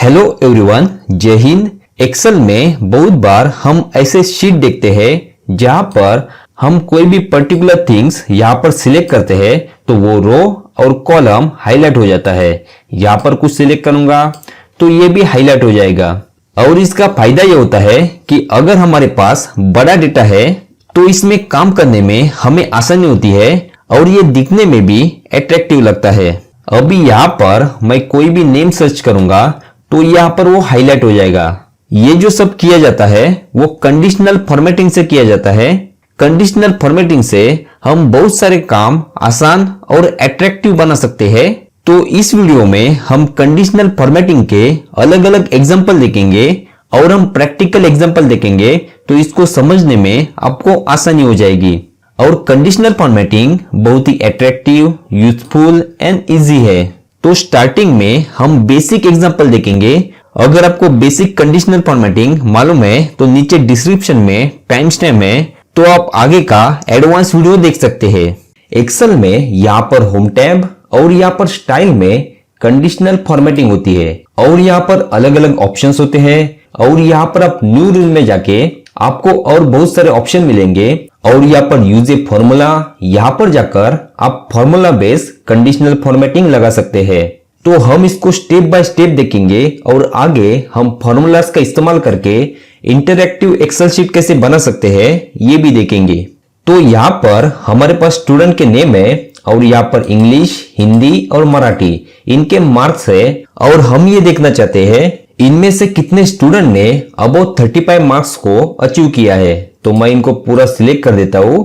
Hello everyone, जय Hind. Excel में बहुत बार हम ऐसे शीट देखते हैं जहां पर हम कोई भी पर्टिकुलर थिंग्स यहां पर सिलेक्ट करते हैं तो वो रो और कॉलम हाईलाइट हो जाता है। यहां पर कुछ सिलेक्ट करूंगा तो ये भी हाईलाइट हो जाएगा। और इसका फायदा ये होता है कि अगर हमारे पास बड़ा डेटा है तो इसमें काम करने में हमें आसानी होती है और ये दिखने में भी अट्रैक्टिव लगता है। अभी यहाँ पर मैं कोई भी नेम सर्च करूंगा तो यहाँ पर वो हाईलाइट हो जाएगा। ये जो सब किया जाता है वो कंडीशनल फॉर्मेटिंग से किया जाता है। कंडीशनल फॉर्मेटिंग से हम बहुत सारे काम आसान और अट्रैक्टिव बना सकते हैं। तो इस वीडियो में हम कंडीशनल फॉर्मेटिंग के अलग अलग एग्जांपल देखेंगे और हम प्रैक्टिकल एग्जांपल देखेंगे तो इसको समझने में आपको आसानी हो जाएगी। और कंडीशनल फॉर्मेटिंग बहुत ही अट्रैक्टिव, यूजफुल एंड इजी है। तो स्टार्टिंग में हम बेसिक एग्जांपल देखेंगे। अगर आपको बेसिक कंडीशनल फॉर्मेटिंग मालूम है तो नीचे डिस्क्रिप्शन में टाइम स्टैम्प है, तो आप आगे का एडवांस वीडियो देख सकते हैं। एक्सेल में यहाँ पर होम टैब और यहाँ पर स्टाइल में कंडीशनल फॉर्मेटिंग होती है और यहाँ पर अलग अलग ऑप्शंस होते हैं। और यहाँ पर आप न्यू रूल में जाके आपको और बहुत सारे ऑप्शन मिलेंगे। और यहाँ पर यूज ए फॉर्मूला, यहाँ पर जाकर आप फॉर्मूला बेस्ड कंडीशनल फॉर्मेटिंग लगा सकते हैं। तो हम इसको स्टेप बाय स्टेप देखेंगे और आगे हम फॉर्मूलाज का इस्तेमाल करके इंटरैक्टिव एक्सेल शीट कैसे बना सकते हैं ये भी देखेंगे। तो यहाँ पर हमारे पास स्टूडेंट के नेम है और यहाँ पर इंग्लिश, हिंदी और मराठी इनके मार्क्स है। और हम ये देखना चाहते हैं इनमें से कितने स्टूडेंट ने अबाउट 35 मार्क्स को अचीव किया है। तो मैं इनको पूरा सिलेक्ट कर देता हूं।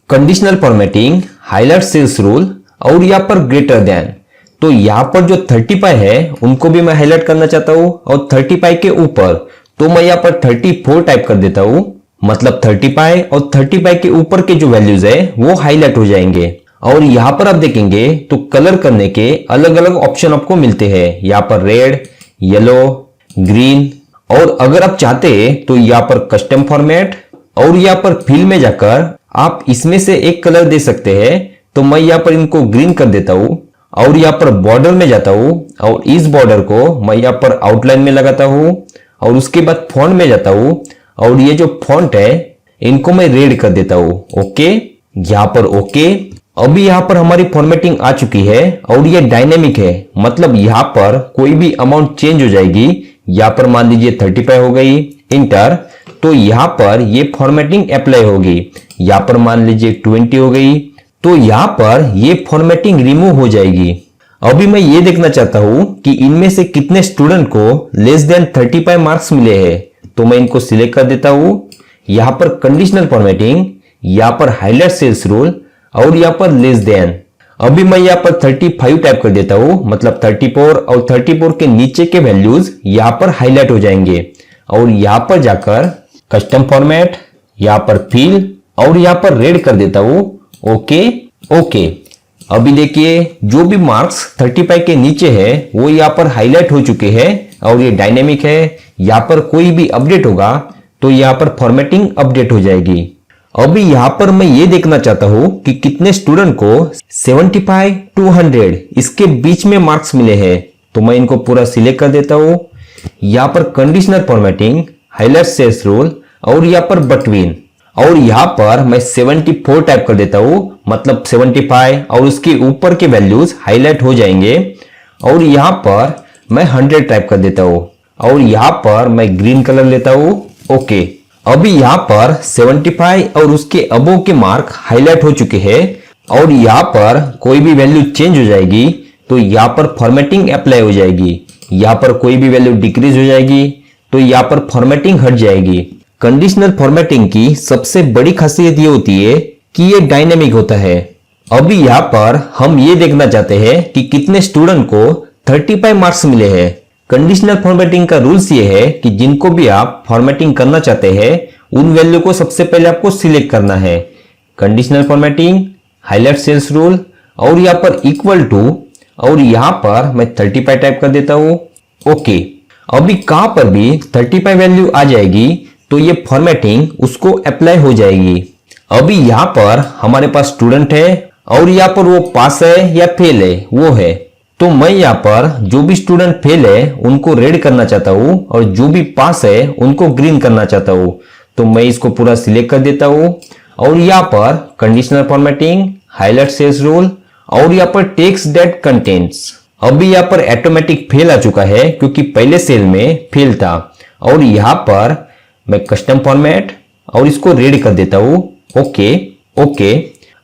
Conditional formatting, highlight cells rule और यहाँ पर ग्रेटर देन। तो यहाँ पर जो 35 है उनको भी मैं हाईलाइट करना चाहता हूं और 35 के ऊपर तो मैं यहाँ पर 34 टाइप कर देता हूं। मतलब 35 और 35 के ऊपर के जो वैल्यूज है वो हाईलाइट हो जाएंगे। और यहाँ पर आप देखेंगे तो कलर करने के अलग अलग ऑप्शन आपको मिलते हैं। यहाँ पर रेड, येलो, ग्रीन। और अगर आप चाहते हैं तो यहाँ पर कस्टम फॉर्मेट और यहाँ पर फिल में जाकर आप इसमें से एक कलर दे सकते हैं। तो मैं यहाँ पर इनको ग्रीन कर देता हूँ और यहाँ पर बॉर्डर में जाता हूँ और इस बॉर्डर को मैं यहाँ पर आउटलाइन में लगाता हूँ। और उसके बाद फॉन्ट में जाता हूँ और ये जो फॉन्ट है इनको मैं रेड कर देता हूँ। ओके, यहाँ पर ओके। अभी यहाँ पर हमारी फॉर्मेटिंग आ चुकी है और ये डायनेमिक है। मतलब यहाँ पर कोई भी अमाउंट चेंज हो जाएगी। यहाँ पर मान लीजिए 35 हो गई, इंटर, तो यहाँ पर ये फॉर्मेटिंग अप्लाई होगी। यहाँ पर मान लीजिए 20 हो गई तो यहाँ पर ये फॉर्मेटिंग रिमूव हो जाएगी। अभी मैं ये देखना चाहता हूं कि इनमें से कितने स्टूडेंट को लेस देन 35 मार्क्स मिले हैं। तो मैं इनको सिलेक्ट कर देता हूं। यहाँ पर कंडीशनल फॉर्मेटिंग, यहाँ पर हाईलाइट सेल्स रूल और यहाँ पर लेस देन। अभी मैं यहाँ पर 35 टाइप कर देता हूं। मतलब 34 और 34 के नीचे के वैल्यूज यहाँ पर हाईलाइट हो जाएंगे। और यहाँ पर जाकर कस्टम फॉर्मेट, यहाँ पर फिल और यहाँ पर रेड कर देता हूं। Okay okay. अभी देखिए जो भी मार्क्स 35 के नीचे है वो यहाँ पर हाईलाइट हो चुके हैं और ये डायनेमिक है। यहाँ पर कोई भी अपडेट होगा तो यहाँ पर फॉर्मेटिंग अपडेट हो जाएगी। अभी यहाँ पर मैं ये देखना चाहता हूँ कि कितने स्टूडेंट को 75 to 100 इसके बीच में मार्क्स मिले हैं। तो मैं इनको पूरा सिलेक्ट कर देता हूँ। यहाँ पर conditional formatting, highlight cells rule और यहाँ पर बिटवीन। और यहाँ पर मैं 74 टाइप कर देता हूँ। मतलब 75 और उसके ऊपर के वैल्यूज हाईलाइट हो जाएंगे। और यहाँ पर मैं 100 टाइप कर देता हूँ और यहाँ पर मैं ग्रीन कलर लेता हूँ। ओके। अभी यहाँ पर 75 और उसके अबोव के मार्क हाईलाइट हो चुके हैं और यहाँ पर कोई भी वैल्यू चेंज हो जाएगी तो यहाँ पर फॉर्मेटिंग अप्लाई हो जाएगी। यहाँ पर कोई भी वैल्यू डिक्रीज हो जाएगी तो यहाँ पर फॉर्मेटिंग हट जाएगी। कंडीशनल फॉर्मेटिंग की सबसे बड़ी खासियत ये होती है कि ये डायनेमिक होता है। अभी यहाँ पर हम ये देखना चाहते हैं कि कितने स्टूडेंट को 35 मार्क्स मिले हैं। कंडीशनल फॉर्मेटिंग का रूल्स ये है कि जिनको भी आप फॉर्मेटिंग करना चाहते हैं उन वैल्यू को सबसे पहले आपको सिलेक्ट करना है। Conditional formatting, highlight cells rule और यहाँ पर इक्वल टू और यहाँ पर मैं 35 टाइप कर देता हूँ। ओके। अभी कहां पर भी 35 वैल्यू आ जाएगी तो ये फॉर्मेटिंग उसको अप्लाई हो जाएगी। अभी यहाँ पर हमारे पास स्टूडेंट है और यहाँ पर वो पास है या फेल है वो है। तो मैं यहाँ पर जो भी स्टूडेंट फेल है उनको रेड करना चाहता हूँ और जो भी पास है उनको ग्रीन करना चाहता हूँ। तो मैं इसको पूरा सिलेक्ट कर देता हूँ और यहाँ पर conditional formatting, highlight cells rule और यहाँ पर टेक्स्ट दैट कंटेंट्स। अभी यहाँ पर ऑटोमेटिक फेल आ चुका है क्योंकि पहले सेल में फेल था। और यहाँ पर मैं कस्टम फॉर्मेट और इसको रेड कर देता हूँ। Okay okay.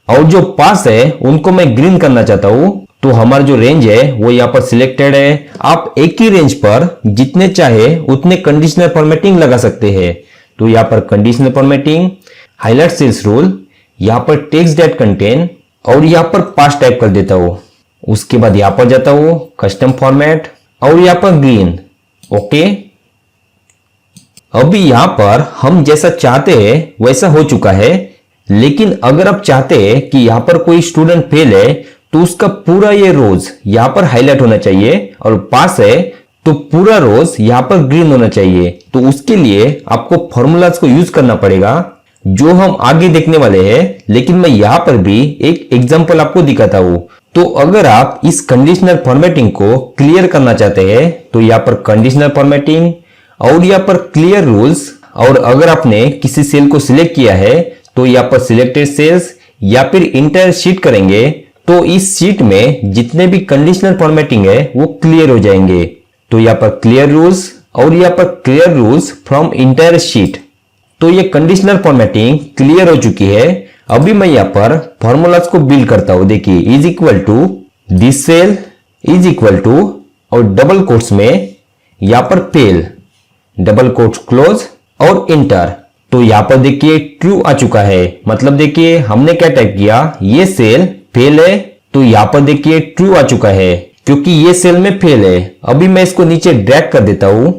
और जो पास है उनको मैं ग्रीन करना चाहता हूँ। तो हमारा जो रेंज है वो यहाँ पर सिलेक्टेड है। आप एक ही रेंज पर जितने चाहे उतने कंडीशनल फॉर्मेटिंग लगा सकते हैं। तो यहाँ पर conditional formatting, highlight cells rule, यहाँ पर टेक्स्ट दैट कंटेन और यहाँ पर पास टाइप कर देता हूँ। उसके बाद यहाँ पर जाता हूँ कस्टम फॉर्मेट और यहाँ पर ग्रीन। ओके। अभी यहाँ पर हम जैसा चाहते हैं वैसा हो चुका है। लेकिन अगर आप चाहते हैं कि यहाँ पर कोई स्टूडेंट फेल है तो उसका पूरा ये रोज यहाँ पर हाईलाइट होना चाहिए और पास है तो पूरा रोज यहाँ पर ग्रीन होना चाहिए। तो उसके लिए आपको फॉर्मूलाज को यूज करना पड़ेगा जो हम आगे देखने वाले हैं। लेकिन मैं यहाँ पर भी एक एग्जांपल आपको दिखाता हूँ। तो अगर आप इस कंडीशनल फॉर्मेटिंग को क्लियर करना चाहते हैं तो यहाँ पर कंडीशनल फॉर्मेटिंग और यहाँ पर क्लियर रूल्स। और अगर आपने किसी सेल को सिलेक्ट किया है तो यहाँ पर सिलेक्टेड सेल्स या फिर इंटायर शीट करेंगे तो इस शीट में जितने भी कंडीशनल फॉर्मेटिंग है वो क्लियर हो जाएंगे। तो यहाँ पर क्लियर रूल्स और यहाँ पर clear rules from entire sheet. तो ये कंडीशनल फॉर्मेटिंग क्लियर हो चुकी है। अभी मैं यहाँ पर फॉर्मूलाज को बिल्ड करता हूं। देखिए is equal to this cell is equal to और डबल कोट्स में यहाँ पर फेल, डबल कोट्स क्लोज और इंटर। तो यहाँ पर देखिए ट्रू आ चुका है। मतलब देखिए हमने क्या टाइप किया, ये सेल फेल है तो यहाँ पर देखिए ट्रू आ चुका है क्योंकि ये सेल में फेल है। अभी मैं इसको नीचे ड्रैग कर देता हूं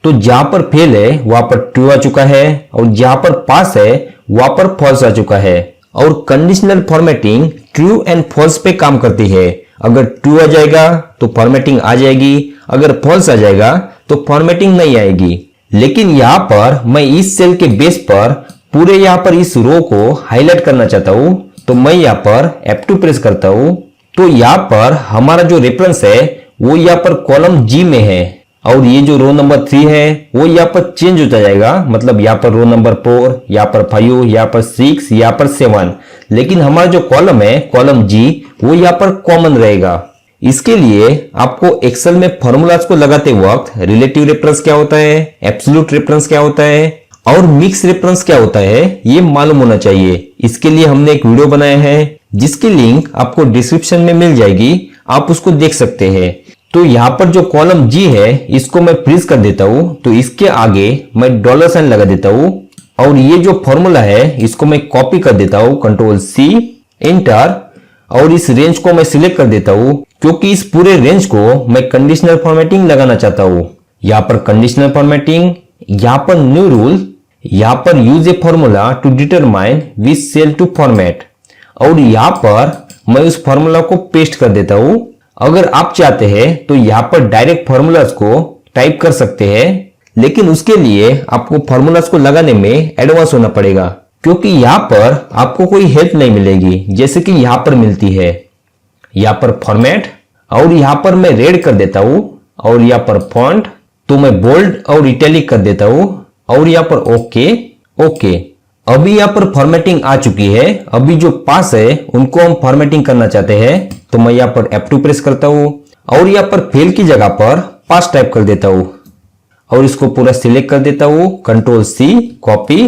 तो जहां पर फेल है वहां पर ट्रू आ चुका है और जहां पर पास है वहां पर फॉल्स आ चुका है। और conditional formatting true and false पे काम करती है। अगर ट्रू आ जाएगा तो फॉर्मेटिंग आ जाएगी, अगर फॉल्स आ जाएगा तो फॉर्मेटिंग नहीं आएगी। लेकिन यहाँ पर मैं इस सेल के बेस पर पूरे यहाँ पर इस रो को हाईलाइट करना चाहता हूं। तो मैं यहाँ पर F2 प्रेस करता हूं। तो यहाँ पर हमारा जो रेफरेंस है वो यहाँ पर कॉलम G में है और ये जो रो नंबर 3 है वो यहाँ पर चेंज होता जाएगा। मतलब यहाँ पर रो नंबर 4, यहाँ पर 5, यहाँ पर 6, यहाँ पर 7। लेकिन हमारा जो कॉलम है कॉलम G वो यहाँ पर कॉमन रहेगा। इसके लिए आपको एक्सेल में फॉर्मूलाज को लगाते वक्त रिलेटिव रेफरेंस क्या होता है, एब्सोल्यूट रेफरेंस क्या होता है और मिक्स रेफरेंस क्या होता है ये मालूम होना चाहिए। इसके लिए हमने एक वीडियो बनाया है जिसकी लिंक आपको डिस्क्रिप्शन में मिल जाएगी, आप उसको देख सकते हैं। तो यहाँ पर जो कॉलम G है इसको मैं फ्रीज कर देता हूं। तो इसके आगे मैं डॉलर साइन लगा देता हूं और ये जो फॉर्मूला है इसको मैं कॉपी कर देता हूं, कंट्रोल C एंटर। और इस रेंज को मैं सिलेक्ट कर देता हूं क्योंकि इस पूरे रेंज को मैं कंडीशनल फॉर्मेटिंग लगाना चाहता हूं। यहाँ पर कंडीशनल फॉर्मेटिंग, यहाँ पर न्यू रूल, यहाँ पर use a formula to determine which cell to format और यहाँ पर मैं उस फॉर्मूला को पेस्ट कर देता हूं। अगर आप चाहते हैं तो यहाँ पर डायरेक्ट फॉर्मूलाज को टाइप कर सकते हैं, लेकिन उसके लिए आपको फॉर्मूलाज को लगाने में एडवांस होना पड़ेगा क्योंकि यहाँ पर आपको कोई हेल्प नहीं मिलेगी जैसे कि यहाँ पर मिलती है। यहाँ पर फॉर्मेट और यहाँ पर मैं रेड कर देता हूं और यहाँ पर फॉन्ट तो मैं बोल्ड और इटैलिक कर देता हूं और यहाँ पर ओके ओके। अभी यहाँ पर फॉर्मेटिंग आ चुकी है। अभी जो पास है उनको हम फॉर्मेटिंग करना चाहते हैं तो मैं यहाँ पर F2 प्रेस करता हूँ और यहाँ पर फेल की जगह पर पास टाइप कर देता हूँ और इसको पूरा सिलेक्ट कर देता हूँ, कंट्रोल C कॉपी,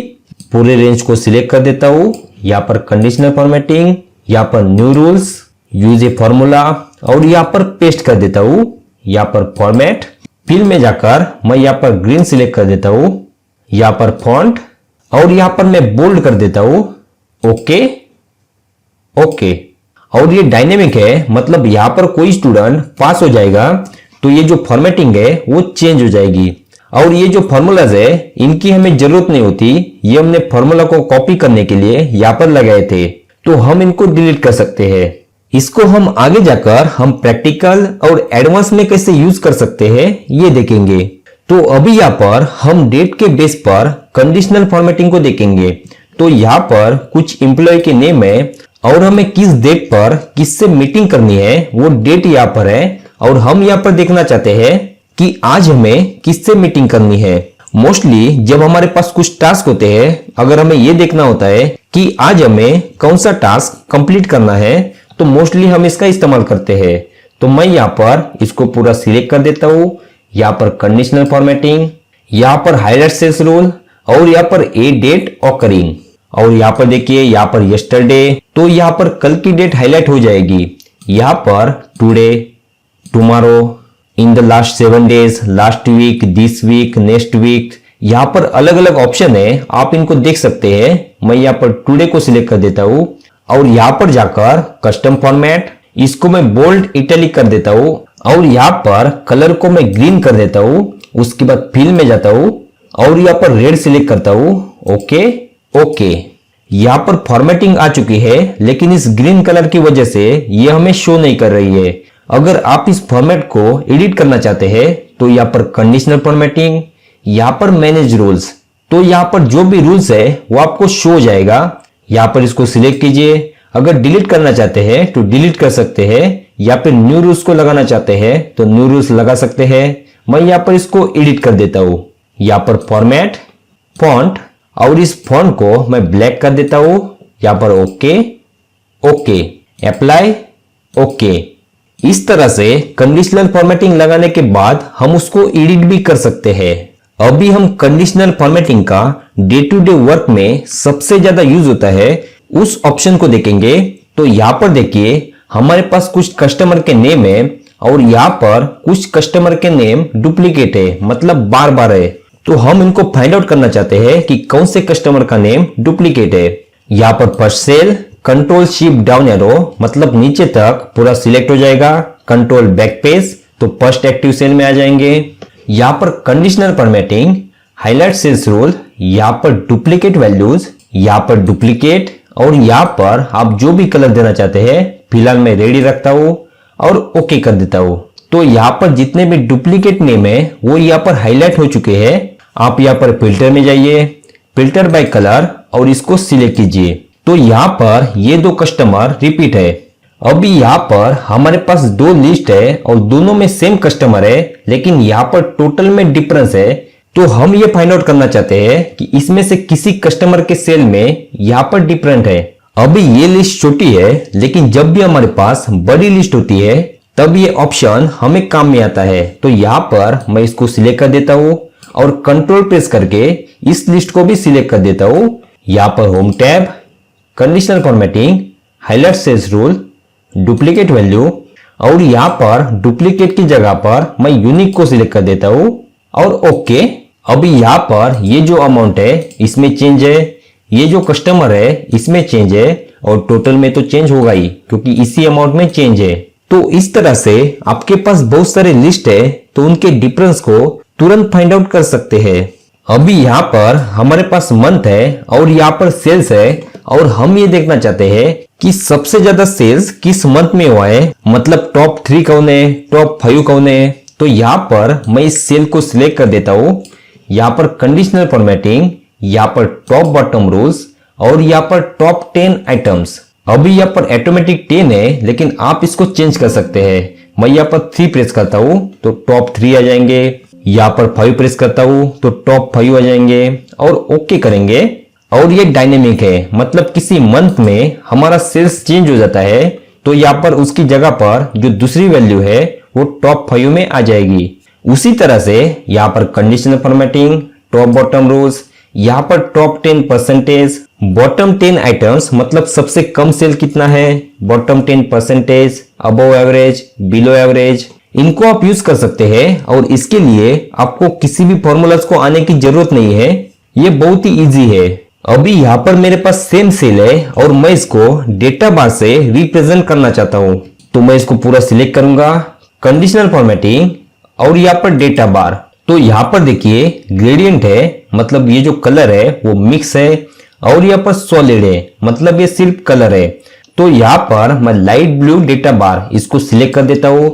पूरे रेंज को सिलेक्ट कर देता हूँ। यहाँ पर कंडीशनल फॉर्मेटिंग, यहाँ पर new rules, use a formula और यहाँ पर पेस्ट कर देता हूँ। यहाँ पर फॉर्मेट, फिल में जाकर मैं यहाँ पर ग्रीन सिलेक्ट कर देता हूँ, यहाँ पर फॉन्ट और यहाँ पर मैं बोल्ड कर देता हूँ, ओके ओके। और ये डायनेमिक है, मतलब यहाँ पर कोई स्टूडेंट पास हो जाएगा तो ये जो फॉर्मेटिंग है वो चेंज हो जाएगी। और ये जो फॉर्मूलाज है इनकी हमें जरूरत नहीं होती, ये हमने फॉर्मूला को कॉपी करने के लिए यहाँ पर लगाए थे तो हम इनको डिलीट कर सकते हैं। इसको हम आगे जाकर हम प्रैक्टिकल और एडवांस में कैसे यूज कर सकते हैं ये देखेंगे। तो अभी यहाँ पर हम डेट के बेस पर कंडीशनल फॉर्मेटिंग को देखेंगे। तो यहाँ पर कुछ एम्प्लॉय के नेम है और हमें किस डेट पर किससे मीटिंग करनी है वो डेट यहाँ पर है और हम यहाँ पर देखना चाहते हैं कि आज हमें किससे मीटिंग करनी है। मोस्टली जब हमारे पास कुछ टास्क होते हैं, अगर हमें ये देखना होता है कि आज हमें कौन सा टास्क कंप्लीट करना है, तो मोस्टली हम इसका इस्तेमाल करते हैं। तो मैं यहाँ पर इसको पूरा सिलेक्ट कर देता हूँ। यहाँ पर कंडीशनल फॉर्मेटिंग, यहाँ पर हाईलाइट सेल्स रूल और यहाँ पर ए डेट ऑकरिंग, और यहाँ पर देखिए यहाँ पर यस्टरडे, तो यहाँ पर कल की डेट हाईलाइट हो जाएगी। यहाँ पर today, tomorrow, in the last 7 days, last week, this week, next week, यहाँ पर अलग अलग ऑप्शन है, आप इनको देख सकते हैं। मैं यहाँ पर टुडे को सिलेक्ट कर देता हूँ और यहाँ पर जाकर कस्टम फॉर्मेट, इसको मैं बोल्ड इटैलिक कर देता हूँ और यहाँ पर कलर को मैं ग्रीन कर देता हूँ। उसके बाद फिल में जाता हूँ और यहाँ पर रेड सिलेक्ट करता हूँ। ओके, यहाँ पर फॉर्मेटिंग आ चुकी है, लेकिन इस ग्रीन कलर की वजह से ये हमें शो नहीं कर रही है। अगर आप इस फॉर्मेट को एडिट करना चाहते हैं तो यहाँ पर कंडीशनल फॉर्मेटिंग, यहाँ पर मैनेज रूल्स, तो यहाँ पर जो भी रूल्स है वो आपको शो हो जाएगा। यहाँ पर इसको सिलेक्ट कीजिए। अगर डिलीट करना चाहते हैं तो डिलीट कर सकते हैं, या फिर न्यू रूल्स को लगाना चाहते हैं तो न्यू रूल्स लगा सकते हैं। मैं यहाँ पर इसको एडिट कर देता हूँ। यहाँ पर फॉर्मेट, फॉन्ट, और इस फॉन्ट को मैं ब्लैक कर देता हूँ। यहाँ पर ओके, अप्लाई, ओके। इस तरह से कंडीशनल फॉर्मेटिंग लगाने के बाद हम उसको एडिट भी कर सकते हैं। अभी हम कंडीशनल फॉर्मेटिंग का डे टू डे वर्क में सबसे ज्यादा यूज होता है उस ऑप्शन को देखेंगे। तो यहाँ पर देखिए हमारे पास कुछ कस्टमर के नेम है और यहाँ पर कुछ कस्टमर के नेम डुप्लीकेट है, मतलब बार बार है। तो हम इनको फाइंड आउट करना चाहते हैं कि कौन से कस्टमर का नेम डुप्लीकेट है। यहाँ पर first cell, control shift down arrow, मतलब नीचे तक पूरा सिलेक्ट हो जाएगा। कंट्रोल बैक पेज, तो फर्स्ट एक्टिव सेल में आ जाएंगे। यहाँ पर conditional formatting, highlight cells rule, यहाँ पर डुप्लीकेट वैल्यूज, यहाँ पर डुप्लीकेट, और यहाँ पर आप जो भी कलर देना चाहते हैं, फिलहाल मैं रेडी रखता हूँ और ओके कर देता हूँ। तो यहाँ पर जितने भी डुप्लीकेट नेम है वो यहाँ पर हाईलाइट हो चुके हैं। आप यहाँ पर फिल्टर में जाइए, फिल्टर बाय कलर, और इसको सिलेक्ट कीजिए। तो यहाँ पर ये दो कस्टमर रिपीट है। अभी यहाँ पर हमारे पास दो लिस्ट है और दोनों में सेम कस्टमर है, लेकिन यहाँ पर टोटल में डिफरेंस है। तो हम ये फाइंड आउट करना चाहते हैं कि इसमें से किसी कस्टमर के सेल में यहाँ पर डिफरेंट है। अभी ये लिस्ट छोटी है, लेकिन जब भी हमारे पास बड़ी लिस्ट होती है तब ये ऑप्शन हमें काम में आता है। तो यहाँ पर मैं इसको सिलेक्ट कर देता हूँ और कंट्रोल प्रेस करके इस लिस्ट को भी सिलेक्ट कर देता हूँ। यहाँ पर home tab, conditional formatting, highlight cells rule, duplicate value, और यहाँ पर डुप्लीकेट की जगह पर मैं यूनिक को सिलेक्ट कर देता हूँ और ओके। अभी यहाँ पर ये जो अमाउंट है इसमें चेंज है, ये जो कस्टमर है इसमें चेंज है, और टोटल में तो चेंज होगा ही क्योंकि इसी अमाउंट में चेंज है। तो इस तरह से आपके पास बहुत सारे लिस्ट है, तो उनके डिफरेंस को तुरंत फाइंड आउट कर सकते हैं। अभी यहाँ पर हमारे पास मंथ है और यहाँ पर सेल्स है, और हम ये देखना चाहते हैं कि सबसे ज्यादा सेल्स किस मंथ में हुआ है, मतलब टॉप 3 कौन है, टॉप 5 कौन है। तो यहाँ पर मैं इस सेल को सिलेक्ट कर देता हूँ। यहाँ पर कंडीशनल फॉर्मेटिंग, यहाँ पर टॉप बॉटम रूल्स, और यहाँ पर टॉप 10 आइटम्स। अभी यहाँ पर ऑटोमेटिक 10 है, लेकिन आप इसको चेंज कर सकते हैं। मैं यहाँ पर 3 प्रेस करता हूँ तो टॉप 3 आ जाएंगे। यहाँ पर 5 प्रेस करता हूँ तो टॉप 5 आ जाएंगे, और ओके करेंगे। और ये डायनेमिक है, मतलब किसी मंथ में हमारा सेल्स चेंज हो जाता है तो यहाँ पर उसकी जगह पर जो दूसरी वैल्यू है वो टॉप 5 में आ जाएगी। उसी तरह से यहाँ पर conditional formatting, top bottom rules, यहाँ पर टॉप 10%, बॉटम 10 आइटम्स, मतलब सबसे कम सेल कितना है, bottom 10%, above average, below average, इनको आप यूज कर सकते हैं। और इसके लिए आपको किसी भी फॉर्मूलाज को आने की जरूरत नहीं है, ये बहुत ही इजी है। अभी यहाँ पर मेरे पास सेम सेल है और मैं इसको डेटा बार से रिप्रेजेंट करना चाहता हूँ। तो मैं इसको पूरा सिलेक्ट करूंगा, कंडीशनल फॉर्मेटिंग, और यहाँ पर डेटा बार। तो यहाँ पर देखिए ग्रेडियंट है, मतलब ये जो कलर है वो मिक्स है, और यहाँ पर सॉलिड है, मतलब ये सिर्फ कलर है। तो यहाँ पर मैं लाइट ब्लू डेटा बार इसको सिलेक्ट कर देता हूँ।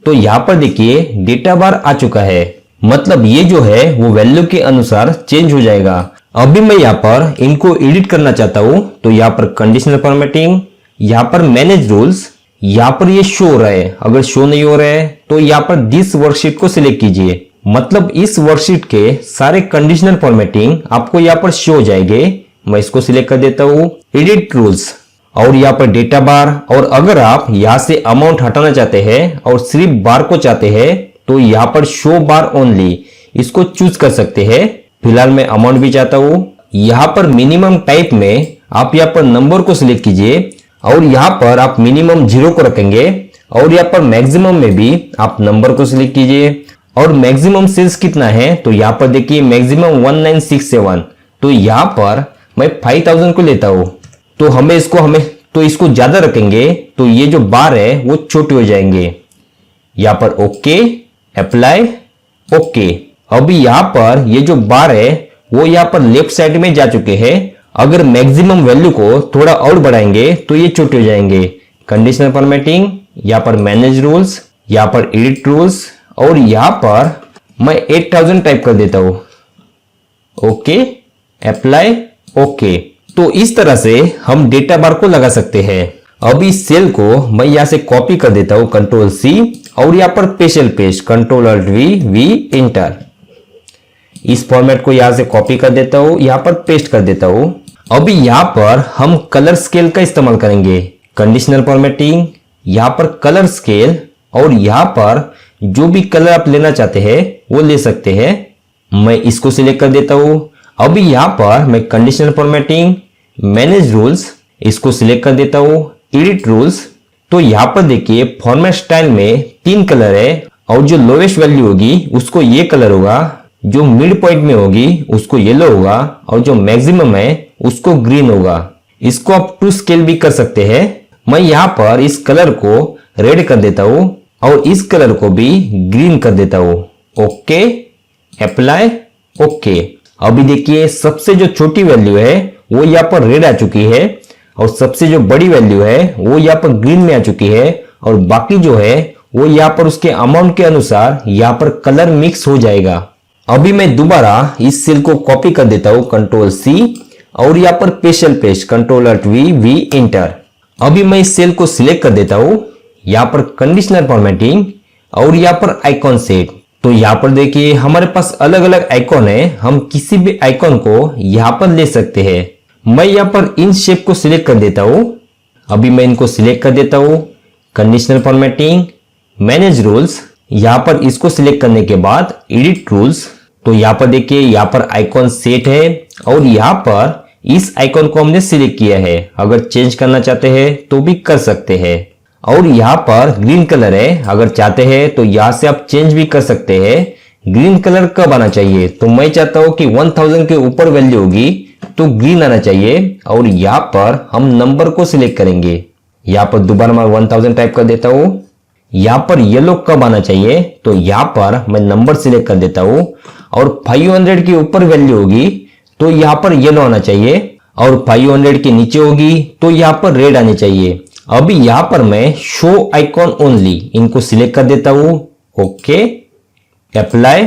तो यहाँ पर देखिए डेटा बार आ चुका है, मतलब ये जो है वो वैल्यू के अनुसार चेंज हो जाएगा। अभी मैं यहाँ पर इनको एडिट करना चाहता हूँ, तो यहाँ पर कंडीशनल फॉर्मेटिंग, यहाँ पर मैनेज रूल्स, यहाँ पर ये शो हो रहा है। अगर शो नहीं हो रहा है तो यहाँ पर दिस वर्कशीट को सिलेक्ट कीजिए। मतलब इस वर्कशीट के सारे कंडीशनल फॉर्मेटिंग आपको यहाँ पर शो हो जाएंगे। मैं इसको सिलेक्ट कर देता हूँ, एडिट रूल्स, और यहाँ पर डेटा बार। और अगर आप यहाँ से अमाउंट हटाना चाहते हैं और सिर्फ बार को चाहते हैं तो यहाँ पर शो बार ओनली इसको चूज कर सकते हैं। फिलहाल मैं अमाउंट भी चाहता हूँ। यहाँ पर मिनिमम टाइप में आप यहाँ पर नंबर को सिलेक्ट कीजिए और यहाँ पर आप मिनिमम 0 को रखेंगे और यहाँ पर मैक्सिमम में भी आप नंबर को सिलेक्ट कीजिए। और मैक्सिमम सेल्स कितना है तो यहाँ पर देखिए मैक्सिमम 1967, तो यहाँ पर मैं 5000 को लेता हूँ। तो हमें इसको ज्यादा रखेंगे तो ये जो बार है वो छोटे हो जाएंगे। यहाँ पर ओके, अप्लाई, ओके। अभी यहाँ पर ये जो बार है वो यहाँ पर लेफ्ट साइड में जा चुके हैं। अगर मैक्सिमम वैल्यू को थोड़ा और बढ़ाएंगे तो ये छोटे हो जाएंगे। कंडीशनल फॉर्मेटिंग, यहाँ पर मैनेज रूल्स, यहाँ पर एडिट रूल्स, और यहाँ पर मैं 8000 टाइप कर देता हूं। Okay, apply, okay. तो इस तरह से हम डेटा बार को लगा सकते हैं। अब इस सेल को मैं यहां से कॉपी कर देता हूं, कंट्रोल सी, और यहां पर paste, control alt V enter. इस फॉर्मेट को यहां से कॉपी कर देता हूं, यहां पर पेस्ट कर देता हूं। अभी यहां पर हम कलर स्केल का इस्तेमाल करेंगे। कंडीशनल फॉर्मेटिंग, यहां पर कलर स्केल, और यहां पर जो भी कलर आप लेना चाहते हैं वो ले सकते हैं। मैं इसको सिलेक्ट कर देता हूं। अभी यहां पर मैं कंडीशनल फॉर्मेटिंग, मैनेज रूल्स, इसको सिलेक्ट कर देता हूं, एडिट रूल्स। तो यहां पर देखिए फॉर्मेट स्टाइल में 3 कलर है, और जो लोएस्ट वैल्यू होगी उसको ये कलर होगा, जो मिड पॉइंट में होगी उसको येलो होगा, और जो मैक्सिमम है उसको ग्रीन होगा। इसको आप टू स्केल भी कर सकते हैं। मैं यहां पर इस कलर को रेड कर देता हूं और इस कलर को भी ग्रीन कर देता हूं। Okay, apply, okay. अभी देखिए सबसे जो छोटी वैल्यू है वो यहाँ पर रेड आ चुकी है, और सबसे जो बड़ी वैल्यू है वो यहाँ पर ग्रीन में आ चुकी है, और बाकी जो है वो यहाँ पर उसके अमाउंट के अनुसार यहाँ पर कलर मिक्स हो जाएगा। अभी मैं दोबारा इस सेल को कॉपी कर देता हूं, कंट्रोल सी, और यहाँ पर paste, control alt V enter. अभी मैं इस सेल को सिलेक्ट कर देता हूं, यहाँ पर कंडीशनल फॉर्मेटिंग, और यहाँ पर आइकॉन सेट। तो यहाँ पर देखिए हमारे पास अलग अलग आइकॉन है, हम किसी भी आइकॉन को यहाँ पर ले सकते हैं। मैं यहाँ पर इन शेप को सिलेक्ट कर देता हूं। अभी मैं इनको सिलेक्ट कर देता हूं, कंडीशनल फॉर्मेटिंग, मैनेज रूल्स, यहाँ पर इसको सिलेक्ट करने के बाद एडिट रूल्स। तो यहाँ पर देखिए यहाँ पर आइकॉन सेट है, और यहाँ पर इस आइकॉन को हमने सिलेक्ट किया है। अगर चेंज करना चाहते हैं तो भी कर सकते हैं। और यहाँ पर ग्रीन कलर है, अगर चाहते हैं तो यहाँ से आप चेंज भी कर सकते हैं। ग्रीन कलर कब आना चाहिए तो मैं चाहता हूं कि 1000 के ऊपर वैल्यू होगी तो ग्रीन आना चाहिए। और यहाँ पर हम नंबर को सिलेक्ट करेंगे। यहाँ पर दोबारा मैं 1000 टाइप कर देता हूं। यहाँ पर येलो कब आना चाहिए तो यहाँ पर मैं नंबर सिलेक्ट कर देता हूं। और 500 के ऊपर वैल्यू होगी तो यहाँ पर येलो आना चाहिए, और 500 के नीचे होगी तो यहाँ पर रेड आनी चाहिए। अभी यहाँ पर मैं शो आइकॉन ओनली इनको सिलेक्ट कर देता हूं। Okay, apply,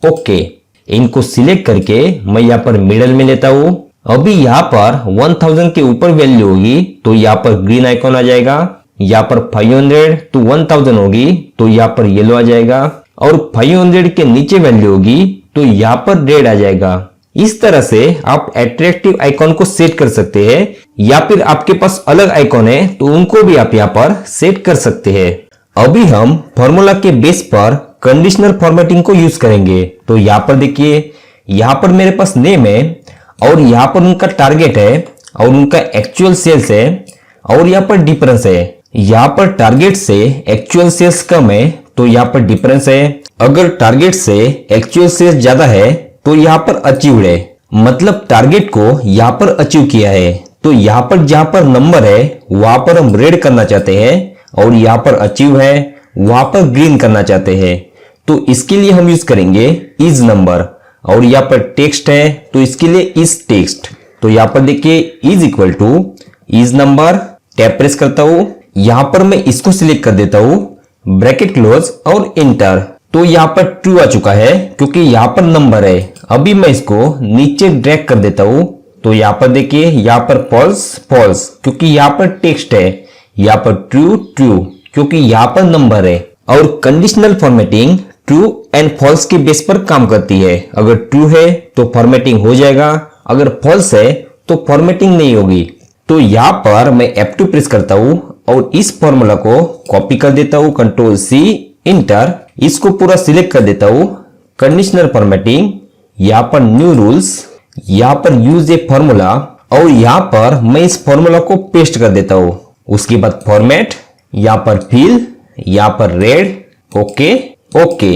okay. इनको सिलेक्ट करके मैं यहाँ पर मिडल में लेता हूं। अभी यहाँ पर 1000 के ऊपर वैल्यू होगी तो यहाँ पर ग्रीन आइकॉन आ जाएगा। यहाँ पर 500 टू 1000 होगी तो यहाँ पर येलो आ जाएगा, और 500 के नीचे वैल्यू होगी तो यहाँ पर रेड आ जाएगा। इस तरह से आप अट्रैक्टिव आइकॉन को सेट कर सकते हैं, या फिर आपके पास अलग आइकॉन है तो उनको भी आप यहाँ पर सेट कर सकते हैं। अभी हम फॉर्मूला के बेस पर कंडीशनल फॉर्मेटिंग को यूज करेंगे। तो यहाँ पर देखिए यहाँ पर मेरे पास नेम है, और यहाँ पर उनका टारगेट है, और उनका एक्चुअल सेल्स है, और यहाँ पर डिफरेंस है। यहाँ पर टारगेट से एक्चुअल सेल्स कम है तो यहाँ पर डिफरेंस है। अगर टारगेट से एक्चुअल सेल्स ज्यादा है तो यहाँ पर अचीव्ड है, मतलब टारगेट को यहाँ पर अचीव किया है। तो यहाँ पर जहां पर नंबर है वहां पर हम रेड करना चाहते हैं, और यहाँ पर अचीव है वहां पर ग्रीन करना चाहते हैं। तो इसके लिए हम यूज करेंगे इज नंबर, और यहाँ पर टेक्स्ट है तो इसके लिए इज टेक्स्ट। तो यहाँ पर देखिए is equal two is number, tab press करता हूं। यहाँ पर मैं इसको सिलेक्ट कर देता हूं, ब्रैकेट क्लोज और इंटर। तो यहाँ पर ट्रू आ चुका है क्योंकि यहाँ पर नंबर है। अभी मैं इसको नीचे ड्रैग कर देता हूं। तो यहाँ पर देखिए यहाँ पर फॉल्स फॉल्स क्योंकि यहाँ पर टेक्स्ट है, यहाँ पर ट्रू ट्रू क्योंकि यहाँ पर नंबर है। और conditional formatting true and false के बेस पर काम करती है। अगर ट्रू है तो फॉर्मेटिंग हो जाएगा, अगर फॉल्स है तो फॉर्मेटिंग नहीं होगी। तो यहां पर मैं F2 प्रेस करता हूं और इस फॉर्मूला को कॉपी कर देता हूं, कंट्रोल C इंटर, इसको पूरा सिलेक्ट कर देता हूं, कंडीशनल फॉर्मेटिंग, यहां पर न्यू रूल्स, यहां पर यूज ए फॉर्मूला और यहां पर मैं इस फॉर्मूला को पेस्ट कर देता हूं। उसके बाद फॉर्मेट, यहां पर फिल, यहां पर रेड, ओके ओके।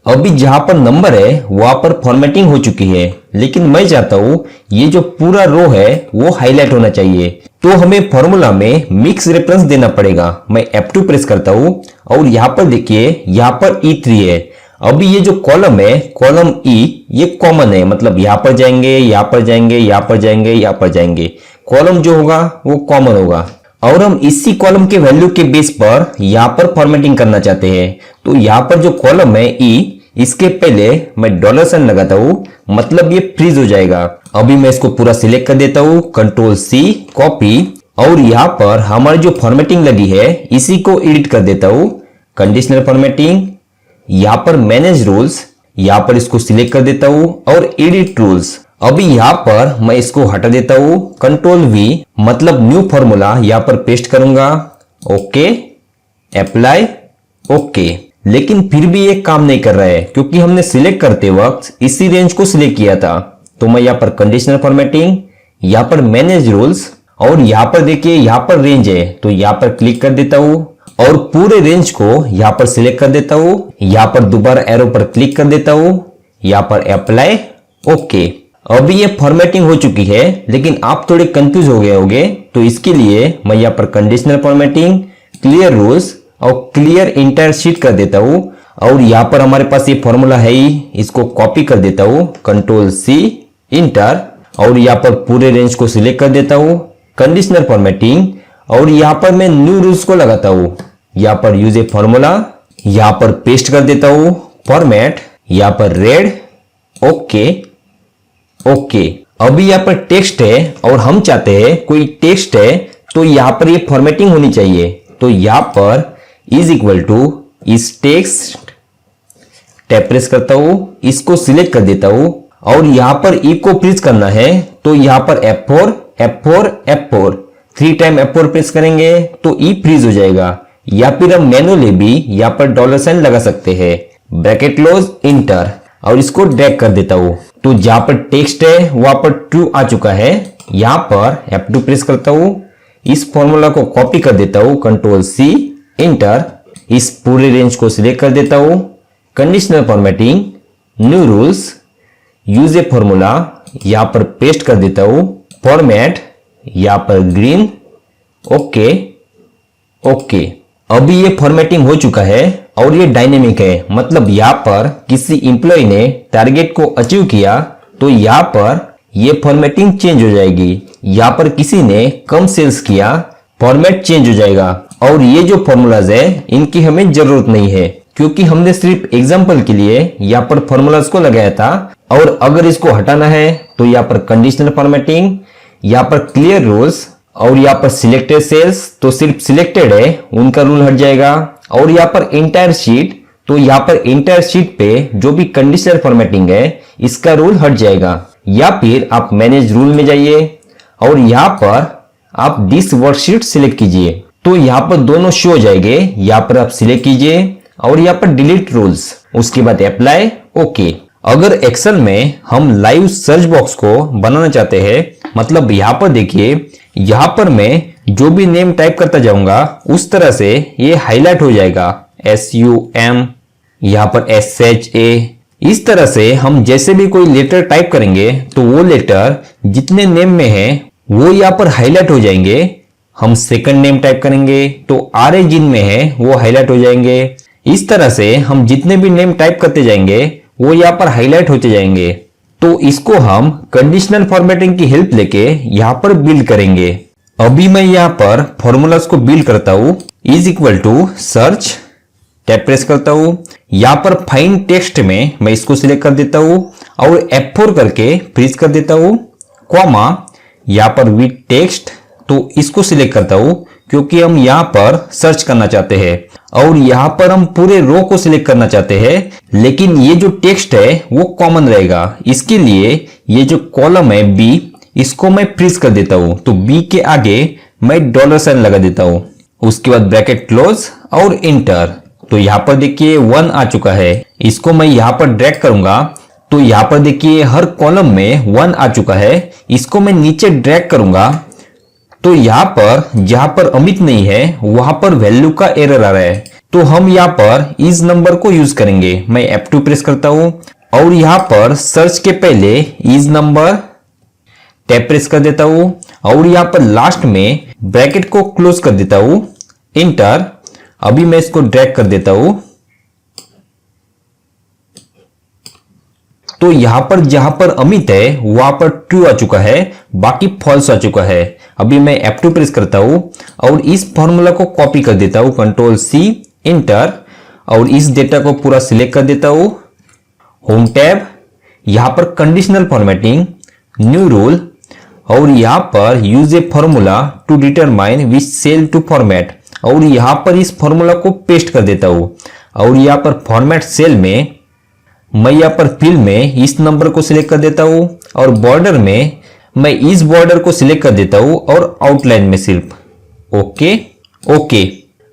अभी जहां पर नंबर है वहां पर फॉर्मेटिंग हो चुकी है, लेकिन मैं चाहता हूं ये जो पूरा रो है वो हाईलाइट होना चाहिए। तो हमें फॉर्मूला में मिक्स रेफरेंस देना पड़ेगा। मैं F2 प्रेस करता हूं और यहां पर देखिए यहां पर E3 है। अभी ये जो कॉलम है, कॉलम E, ये कॉमन है, मतलब यहां पर जाएंगे, यहां पर जाएंगे, यहां पर जाएंगे, यहां पर जाएंगे, कॉलम जो होगा वो कॉमन होगा। और हम इसी कॉलम के वैल्यू के बेस पर यहां पर फॉर्मेटिंग करना चाहते हैं। तो यहां पर जो कॉलम है E, इसके पहले मैं $साइन लगाता हूं, मतलब ये फ्रीज हो जाएगा। अभी मैं इसको पूरा सिलेक्ट कर देता हूं, कंट्रोल C कॉपी, और यहां पर हमारी जो फॉर्मेटिंग लगी है इसी को एडिट कर देता हूं, कंडीशनल फॉर्मेटिंग, यहां पर मैनेज रूल्स, यहां पर इसको सिलेक्ट कर देता हूं और एडिट रूल्स। अभी यहां पर मैं इसको हटा देता हूं, कंट्रोल V, मतलब न्यू फॉर्मूला यहां पर पेस्ट करूंगा, ओके, अप्लाई, ओके। लेकिन फिर भी ये काम नहीं कर रहा है क्योंकि हमने सिलेक्ट करते वक्त इसी रेंज को सिलेक्ट किया था। तो मैं यहां पर कंडीशनल फॉर्मेटिंग, यहां पर मैनेज रूल्स और यहां पर देखिए यहां पर रेंज है, तो यहां पर क्लिक कर देता हूं और पूरे रेंज को यहां पर सिलेक्ट कर देता हूं, यहां पर दोबारा एरो पर क्लिक कर देता हूं, यहां पर अप्लाई, ओके। अभी ये फॉर्मेटिंग हो चुकी है, लेकिन आप थोड़े कंफ्यूज हो गए होंगे, तो इसके लिए मैं यहाँ पर कंडीशनल फॉर्मेटिंग, क्लियर रूल्स और क्लियर इंटायर शीट कर देता हूँ। और यहाँ पर हमारे पास ये फॉर्मूला है ही, इसको कॉपी कर देता हूँ, कंट्रोल C इंटर, और यहाँ पर पूरे रेंज को सिलेक्ट कर देता हूँ, कंडीशनल फॉर्मेटिंग, और यहाँ पर मैं न्यू रूल्स को लगाता हूँ, यहाँ पर यूज ए फॉर्मूला, यहाँ पर पेस्ट कर देता हूँ, फॉर्मेट, यहाँ पर रेड, ओके ओके। अभी यहाँ पर टेक्स्ट है और हम चाहते हैं कोई टेक्स्ट है तो यहाँ पर ये फॉर्मेटिंग होनी चाहिए। तो यहाँ पर इज इक्वल टू इस टेक्स्ट, टैब प्रेस करता हूं, इसको सिलेक्ट कर देता हूं और यहाँ पर ई को प्रेस करना है, तो यहाँ पर F4 F4 F4 3 time F4 press करेंगे तो ई फ्रीज हो जाएगा। या फिर हम मैनुअली भी यहाँ पर $साइन लगा सकते हैं, ब्रैकेट क्लोज इंटर, और इसको ड्रैग कर देता हूं। तो जहां पर टेक्स्ट है वहां पर ट्रू आ चुका है। यहां पर F2 प्रेस करता हूं, इस फॉर्मूला को कॉपी कर देता हूं, कंट्रोल C इंटर, इस पूरे रेंज को सिलेक्ट कर देता हूं, conditional formatting, new rules, use a formula, यहां पर पेस्ट कर देता हूं, फॉर्मेट, यहां पर ग्रीन, ओके ओके। अभी ये फॉर्मेटिंग हो चुका है और ये डायनेमिक है, मतलब यहाँ पर किसी एम्प्लॉय ने टारगेट को अचीव किया तो यहाँ पर ये फॉर्मेटिंग चेंज हो जाएगी। यहाँ पर किसी ने कम सेल्स किया, फॉर्मेट चेंज हो जाएगा। और ये जो फॉर्मूलाज है इनकी हमें जरूरत नहीं है क्योंकि हमने सिर्फ एग्जांपल के लिए यहाँ पर फॉर्मूलाज को लगाया था। और अगर इसको हटाना है तो यहाँ पर कंडीशनल फॉर्मेटिंग, यहाँ पर क्लियर रूल्स, और यहाँ पर सिलेक्टेड सेल्स, तो सिर्फ सिलेक्टेड है उनका रूल हट जाएगा। और यहाँ पर इंटायर शीट, तो यहाँ पर इंटायर शीट पे जो भी कंडीशनल फॉर्मेटिंग है इसका रूल हट जाएगा। या फिर आप मैनेज रूल में जाइए और यहाँ पर आप दिस वर्कशीट सिलेक्ट कीजिए, तो यहाँ पर दोनों शो हो जाएंगे। यहाँ पर आप सिलेक्ट कीजिए और यहाँ पर डिलीट रूल्स, उसके बाद अप्लाई, ओके। अगर एक्सेल में हम लाइव सर्च बॉक्स को बनाना चाहते हैं, मतलब यहाँ पर देखिए, यहाँ पर मैं जो भी नेम टाइप करता जाऊंगा उस तरह से ये हाईलाइट हो जाएगा, SUM, यहाँ पर SHA। इस तरह से हम जैसे भी कोई लेटर टाइप करेंगे तो वो लेटर जितने नेम में है वो यहाँ पर हाईलाइट हो जाएंगे। हम सेकंड नेम टाइप करेंगे तो RA जिन में है वो हाईलाइट हो जाएंगे। इस तरह से हम जितने भी नेम टाइप करते जाएंगे वो यहाँ पर हाईलाइट होते जाएंगे। तो इसको हम कंडीशनल फॉर्मेटिंग की हेल्प लेके यहाँ पर बिल्ड करेंगे। अभी मैं यहाँ पर फॉर्मूलाज को बिल्ड करता हूं, is equal to search, tab press करता हूं, यहाँ पर फाइंड टेक्स्ट में मैं इसको सिलेक्ट कर देता हूं और F4 करके फ्रीज कर देता हूं, कॉमा, यहाँ पर विद टेक्स्ट, तो इसको सिलेक्ट करता हूं क्योंकि हम यहाँ पर सर्च करना चाहते हैं। और यहाँ पर हम पूरे रो को सिलेक्ट करना चाहते हैं, लेकिन ये जो टेक्स्ट है वो कॉमन रहेगा। इसके लिए ये जो कॉलम है बी, इसको मैं फ्रीज कर देता हूं। तो बी के आगे मैं $साइन लगा देता हूं। उसके बाद ब्रैकेट क्लोज और इंटर। तो यहाँ पर देखिए 1 आ चुका है। इसको मैं यहाँ पर ड्रैग करूंगा तो यहाँ पर देखिए हर कॉलम में 1 आ चुका है। इसको मैं नीचे ड्रैग करूंगा तो यहाँ पर जहां पर अमित नहीं है वहां पर वैल्यू का एरर आ रहा है। तो हम यहाँ पर इस नंबर को यूज करेंगे। मैं F2 प्रेस करता हूं और यहाँ पर सर्च के पहले इस नंबर टैब प्रेस कर देता हूं और यहाँ पर लास्ट में ब्रैकेट को क्लोज कर देता हूं, इंटर। अभी मैं इसको ड्रैग कर देता हूं तो यहां पर जहां पर अमित है वहां पर ट्रू आ चुका है, बाकी फॉल्स आ चुका है। अभी मैं F2 प्रेस करता हूं और इस फॉर्मूला को कॉपी कर देता हूं, Ctrl+C, इंटर। और इस डेटा को पूरा सिलेक्ट कर देता हूं, होम टैब, यहां पर कंडीशनल फॉर्मेटिंग, न्यू रूल और यहां पर use a formula to determine which cell to format. और यहां पर इस फॉर्मूला को पेस्ट कर देता हूं और यहां पर फॉर्मेट सेल में मैं यहाँ पर फिल में इस नंबर को सिलेक्ट कर देता हूं और बॉर्डर में मैं इस बॉर्डर को सिलेक्ट कर देता हूं और आउटलाइन में सिर्फ ओके।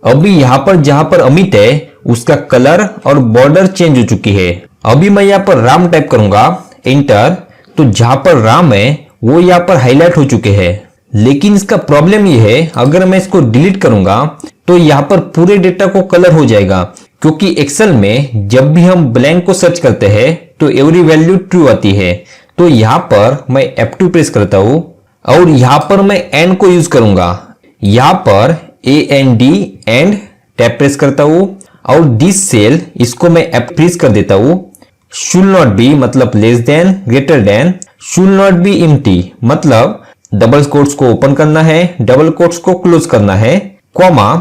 अभी यहां पर जहां पर अमित है उसका कलर और बॉर्डर चेंज हो चुकी है। अभी मैं यहाँ पर राम टाइप करूंगा, इंटर। तो जहां पर राम है वो यहाँ पर हाईलाइट हो चुके हैं, लेकिन इसका प्रॉब्लम ये है अगर मैं इसको डिलीट करूंगा तो यहाँ पर पूरे डेटा को कलर हो जाएगा, क्योंकि एक्सेल में जब भी हम ब्लैंक को सर्च करते हैं तो एवरी वैल्यू ट्रू आती है। तो यहाँ पर मैं F2 प्रेस करता हूं और यहाँ पर मैं एंड को यूज करूंगा। यहाँ पर AND एंड टैब प्रेस करता हूं और दिस सेल इसको मैं F फ्रीज कर देता हूं। शुड नॉट बी मतलब less than, greater than, should not be empty मतलब डबल कोट्स को ओपन करना है, डबल कोट्स को क्लोज करना है, कॉमा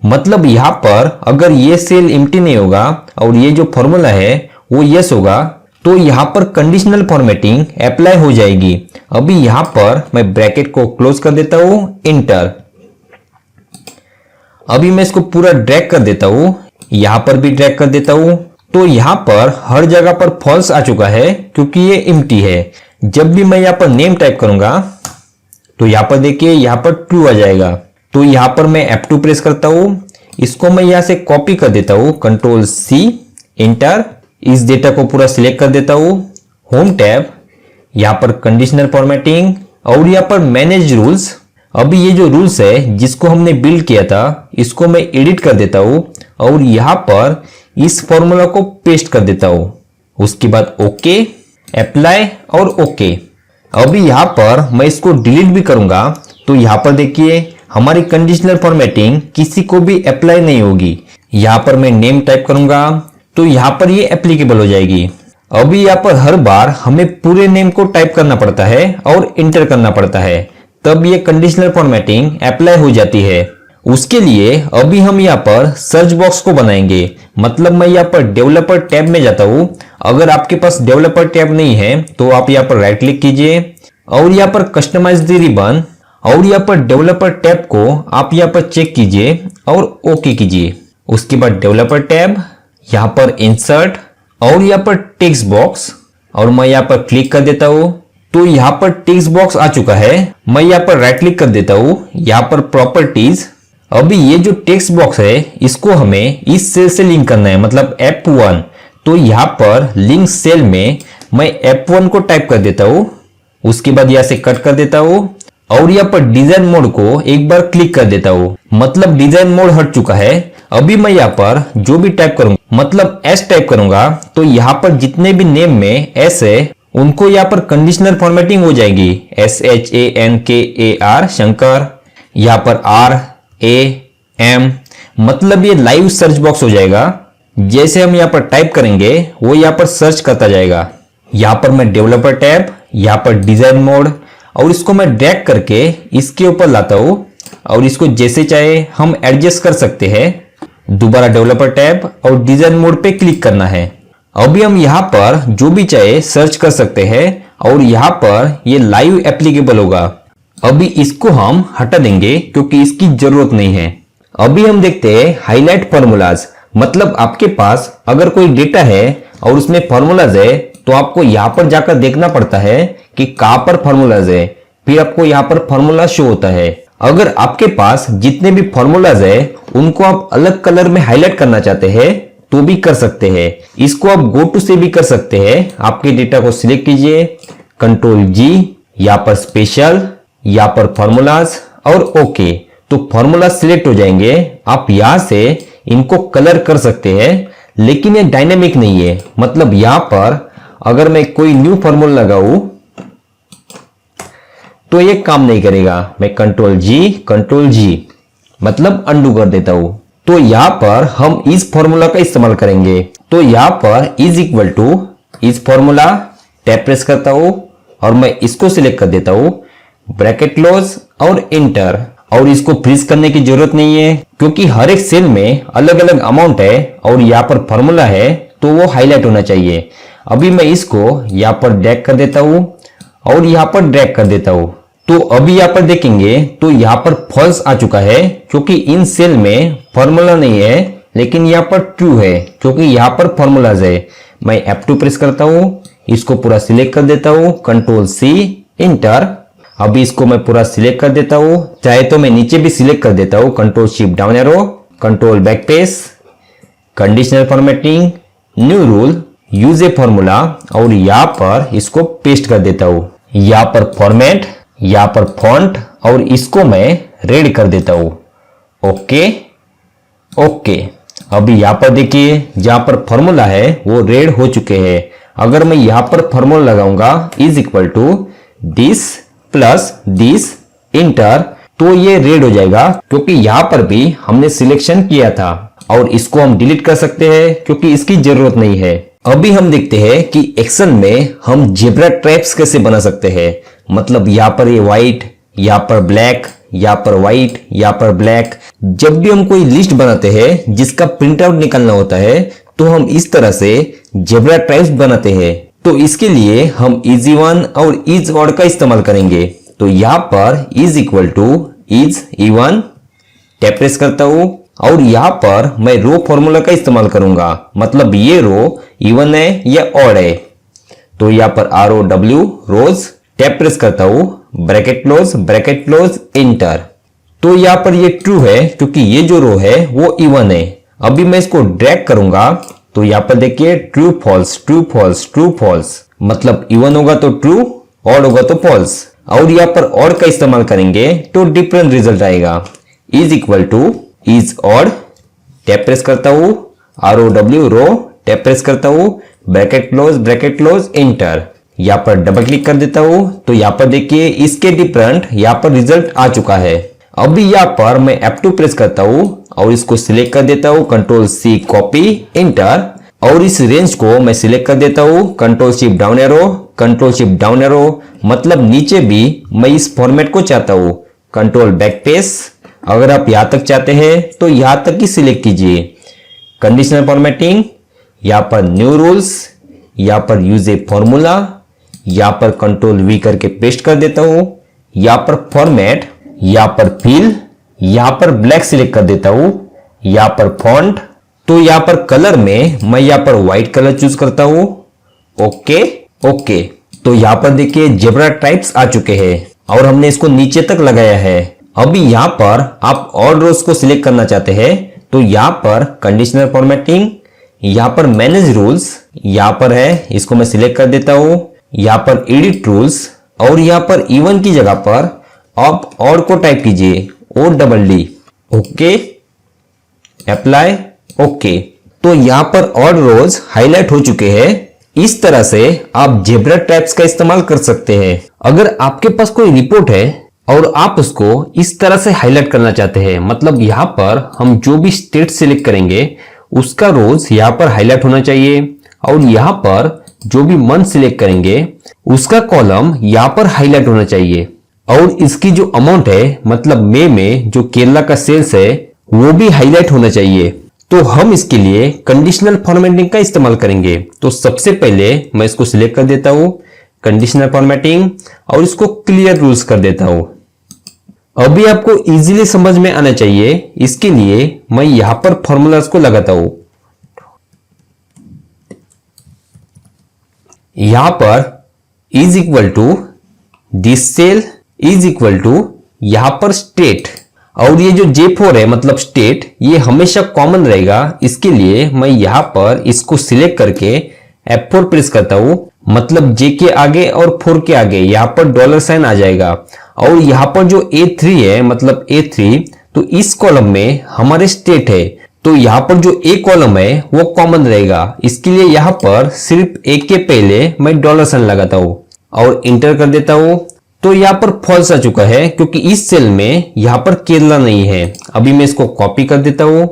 मतलब यहाँ पर अगर ये सेल एम्प्टी नहीं होगा और ये जो फॉर्मूला है वो यस होगा तो यहाँ पर कंडीशनल फॉर्मेटिंग अप्लाई हो जाएगी। अभी यहाँ पर मैं ब्रैकेट को क्लोज कर देता हूं, इंटर। अभी मैं इसको पूरा ड्रैग कर देता हूं, यहाँ पर भी ड्रैग कर देता हूं। तो यहाँ पर हर जगह पर फॉल्स आ चुका है क्योंकि ये एम्प्टी है। जब भी मैं यहाँ पर नेम टाइप करूंगा तो यहाँ पर देखिए यहाँ पर ट्रू आ जाएगा। तो यहाँ पर मैं F2 प्रेस करता हूं, इसको मैं यहाँ से कॉपी कर देता हूं, Ctrl+C, इंटर। इस डेटा को पूरा सिलेक्ट कर देता हूं, होम टैब, यहाँ पर कंडीशनल फॉर्मेटिंग और यहाँ पर मैनेज रूल्स। अभी ये जो रूल्स है जिसको हमने बिल्ड किया था इसको मैं एडिट कर देता हूं और यहाँ पर इस फॉर्मूला को पेस्ट कर देता हूं। उसके बाद ओके, अप्लाई और ओके। अभी यहाँ पर मैं इसको डिलीट भी करूंगा तो यहाँ पर देखिए हमारी कंडीशनल फॉर्मेटिंग किसी को भी अप्लाई नहीं होगी। यहाँ पर मैं नेम टाइप करूंगा तो यहाँ पर ये एप्लीकेबल हो जाएगी। अभी यहाँ पर हर बार हमें पूरे नेम को टाइप करना पड़ता है और इंटर करना पड़ता है, तब ये कंडीशनल फॉर्मेटिंग अप्लाई हो जाती है। उसके लिए अभी हम यहाँ पर सर्च बॉक्स को बनाएंगे। मतलब मैं यहाँ पर डेवलपर टैब में जाता हूँ। अगर आपके पास डेवलपर टैब नहीं है तो आप यहाँ पर राइट क्लिक कीजिए और यहाँ पर कस्टमाइज द रिबन और यहाँ पर डेवलपर टैब को आप यहाँ पर चेक कीजिए और ओके कीजिए। उसके बाद डेवलपर टैब, यहाँ पर इंसर्ट और यहाँ पर टेक्स्ट बॉक्स और मैं यहाँ पर क्लिक कर देता हूँ। तो यहाँ पर टेक्स्ट बॉक्स आ चुका है। मैं यहाँ पर राइट क्लिक कर देता हूँ, यहाँ पर प्रॉपर्टीज। अभी ये जो टेक्स्ट बॉक्स है इसको हमें इस सेल से लिंक करना है, मतलब F1। तो यहाँ पर लिंक सेल में मैं F1 को टाइप कर देता हूँ। उसके बाद यहाँ से कट कर देता हूँ और यहाँ पर डिजाइन मोड को एक बार क्लिक कर देता हूँ, मतलब डिजाइन मोड हट चुका है। अभी मैं यहाँ पर जो भी टाइप करूंगा मतलब S टाइप करूंगा तो यहाँ पर जितने भी नेम में S है उनको यहाँ पर कंडीशनल फॉर्मेटिंग हो जाएगी, SHANKAR शंकर। यहाँ पर RAM मतलब ये लाइव सर्च बॉक्स हो जाएगा। जैसे हम यहाँ पर टाइप करेंगे वो यहाँ पर सर्च करता जाएगा। यहाँ पर मैं डेवलपर टैब, यहाँ पर डिजाइन मोड और इसको मैं ड्रैग करके इसके ऊपर लाता हूं और इसको जैसे चाहे हम एडजस्ट कर सकते हैं। दोबारा डेवलपर टैब और डिजाइन मोड पे क्लिक करना है। अभी हम यहाँ पर जो भी चाहे सर्च कर सकते हैं और यहाँ पर ये लाइव एप्लीकेबल होगा। अभी इसको हम हटा देंगे क्योंकि इसकी जरूरत नहीं है। अभी हम देखते हैं हाईलाइट फॉर्मूलाज। मतलब आपके पास अगर कोई डेटा है और उसमें फॉर्मूलाज है तो आपको यहाँ पर जाकर देखना पड़ता है कि कहां पर फॉर्मूलाज है, फिर आपको यहाँ पर फॉर्मूला शो होता है। अगर आपके पास जितने भी फॉर्मूलाज है उनको आप अलग कलर में हाईलाइट करना चाहते हैं तो भी कर सकते हैं। इसको आप गो टू से भी कर सकते हैं। आपके डेटा को सिलेक्ट कीजिए, कंट्रोल जी, यहाँ पर स्पेशल, यहाँ पर फॉर्मूलाज और ओके। तो फॉर्मूला सिलेक्ट हो जाएंगे। आप यहां से इनको कलर कर सकते हैं, लेकिन ये डायनेमिक नहीं है। मतलब यहां पर अगर मैं कोई न्यू फॉर्मूला लगाऊं तो ये काम नहीं करेगा। मैं कंट्रोल जी मतलब अंडू कर देता हूं। तो यहां पर हम इस फॉर्मूला का इस्तेमाल करेंगे। तो यहां पर इज इक्वल टू इस फॉर्मूला टैप प्रेस करता हूं और मैं इसको सिलेक्ट कर देता हूं, ब्रैकेट क्लोज और इंटर। और इसको फ्रीज करने की जरूरत नहीं है क्योंकि हर एक सेल में अलग अलग अमाउंट है और यहाँ पर फॉर्मूला है तो वो हाईलाइट होना चाहिए। अभी मैं इसको यहाँ पर ड्रैग कर देता हूं और यहाँ पर ड्रैग कर देता हूं। तो अभी यहाँ पर देखेंगे तो यहाँ पर फॉल्स आ चुका है क्योंकि इन सेल में फॉर्मूला नहीं है, लेकिन यहाँ पर ट्रू है क्योंकि यहाँ पर फॉर्मूलाज है। मैं F2 प्रेस करता हूं, इसको पूरा सिलेक्ट कर देता हूं, कंट्रोल C इंटर। अभी इसको मैं पूरा सिलेक्ट कर देता हूं, चाहे तो मैं नीचे भी सिलेक्ट कर देता हूं, control shift down arrow, control backspace, conditional formatting, new rule, use a formula और यहां पर इसको पेस्ट कर देता हूं। यहां पर फॉर्मेट, यहां पर फॉन्ट और इसको मैं रेड कर देता हूं। Okay okay. अभी यहां पर देखिए जहां पर फॉर्मूला है वो रेड हो चुके हैं। अगर मैं यहां पर फॉर्मूला लगाऊंगा is equal to this plus this enter तो ये रेड हो जाएगा क्योंकि यहां पर भी हमने सिलेक्शन किया था। और इसको हम डिलीट कर सकते हैं क्योंकि इसकी जरूरत नहीं है। अभी हम देखते हैं कि एक्सेल में हम जेब्रा ट्रैप्स कैसे बना सकते हैं। मतलब यहाँ पर ये व्हाइट, यहाँ पर ब्लैक, यहाँ पर व्हाइट, यहाँ पर ब्लैक। जब भी हम कोई लिस्ट बनाते हैं जिसका प्रिंट आउट निकालना होता है तो हम इस तरह से जेब्रा ट्रैप्स बनाते हैं। तो इसके लिए हम इजी वन और इज ऑड का इस्तेमाल करेंगे। तो यहाँ पर is equal two is even tap press करता हूं और यहाँ पर मैं रो फॉर्मूला का इस्तेमाल करूंगा। मतलब ये रो इवन है या ऑड है। तो यहाँ पर ROW रोज टैप प्रेस करता हूं, ब्रैकेट क्लोज इंटर। तो यहाँ पर ये ट्रू है क्योंकि ये जो रो है वो इवन है। अभी मैं इसको ड्रैग करूंगा तो यहाँ पर देखिए ट्रू फॉल्स। मतलब इवन होगा तो ट्रू, ऑड होगा तो फॉल्स। और यहाँ पर ऑड का इस्तेमाल करेंगे तो डिफरेंट रिजल्ट आएगा। Is equal two is odd tap press करता हूं, ROW रो टैप प्रेस करता हूं, ब्रैकेट क्लोज इंटर। यहाँ पर डबल क्लिक कर देता हूं तो यहाँ पर देखिए इसके डिफरेंट यहाँ पर रिजल्ट आ चुका है। अभी यहाँ पर मैं F2 प्रेस करता हूं और इसको सिलेक्ट कर देता हूं, कंट्रोल C कॉपी इंटर। और इस रेंज को मैं सिलेक्ट कर देता हूं, कंट्रोल शिफ्ट डाउन एरो। मतलब नीचे भी मैं इस फॉर्मेट को चाहता हूं, कंट्रोल बैक स्पेस। अगर आप यहां तक चाहते हैं तो यहां तक ही सिलेक्ट कीजिए। कंडीशनल फॉर्मेटिंग, यहां पर न्यू रूल्स, यहां पर यूज ए फॉर्मूला, यहां पर कंट्रोल V करके पेस्ट कर देता हूं। यहां पर फॉर्मेट, यहां पर फिल, यहां पर ब्लैक सिलेक्ट कर देता हूं, यहां पर फॉन्ट। तो यहां पर कलर में मैं यहां पर व्हाइट कलर चूज करता हूं। ओके। तो यहां पर देखिए जेब्रा टाइप्स आ चुके हैं और हमने इसको नीचे तक लगाया है। अभी यहां पर आप ऑड रोज को सिलेक्ट करना चाहते हैं तो यहां पर कंडीशनल फॉर्मेटिंग, यहां पर मैनेज रूल्स, यहां पर है, इसको मैं सिलेक्ट कर देता हूं। यहां पर एडिट रूल्स और यहां पर इवन की जगह पर आप ऑड को टाइप कीजिए, ODD। Okay, apply, okay. तो यहां पर ऑड रोज हाईलाइट हो चुके हैं। इस तरह से आप जेब्रा टाइप्स का इस्तेमाल कर सकते हैं। अगर आपके पास कोई रिपोर्ट है और आप उसको इस तरह से हाईलाइट करना चाहते हैं, मतलब यहां पर हम जो भी स्टेट सिलेक्ट करेंगे उसका रोज यहां पर हाईलाइट होना चाहिए और यहां पर जो भी मंथ सिलेक्ट करेंगे उसका कॉलम यहां पर हाईलाइट होना चाहिए। और इसकी जो अमाउंट है, मतलब मई में जो केरला का सेल्स है वो भी हाईलाइट होना चाहिए। तो हम इसके लिए कंडीशनल फॉर्मेटिंग का इस्तेमाल करेंगे। तो सबसे पहले मैं इसको सिलेक्ट कर देता हूं, कंडीशनल फॉर्मेटिंग, और इसको क्लियर रूल्स कर देता हूं। अभी आपको इजीली समझ में आना चाहिए, इसके लिए मैं यहां पर फॉर्मूलाज को लगाता हूं। यहां पर is equal to this cell is equal to यहां पर स्टेट, और ये जो J4 है मतलब स्टेट, ये हमेशा कॉमन रहेगा। इसके लिए मैं यहां पर इसको सिलेक्ट करके F4 प्रेस करता हूं, मतलब J के आगे और 4 के आगे यहां पर डॉलर साइन आ जाएगा। और यहां पर जो A3 है मतलब A3, तो इस कॉलम में हमारे स्टेट है, तो यहां पर जो A कॉलम है वो कॉमन रहेगा। इसके लिए यहां पर सिर्फ A के पहले मैं डॉलर साइन लगाता हूं और इंटर कर देता हूं। तो यहाँ पर फॉल्स आ चुका है क्योंकि इस सेल में यहाँ पर केरला नहीं है। अभी मैं इसको कॉपी कर देता हूं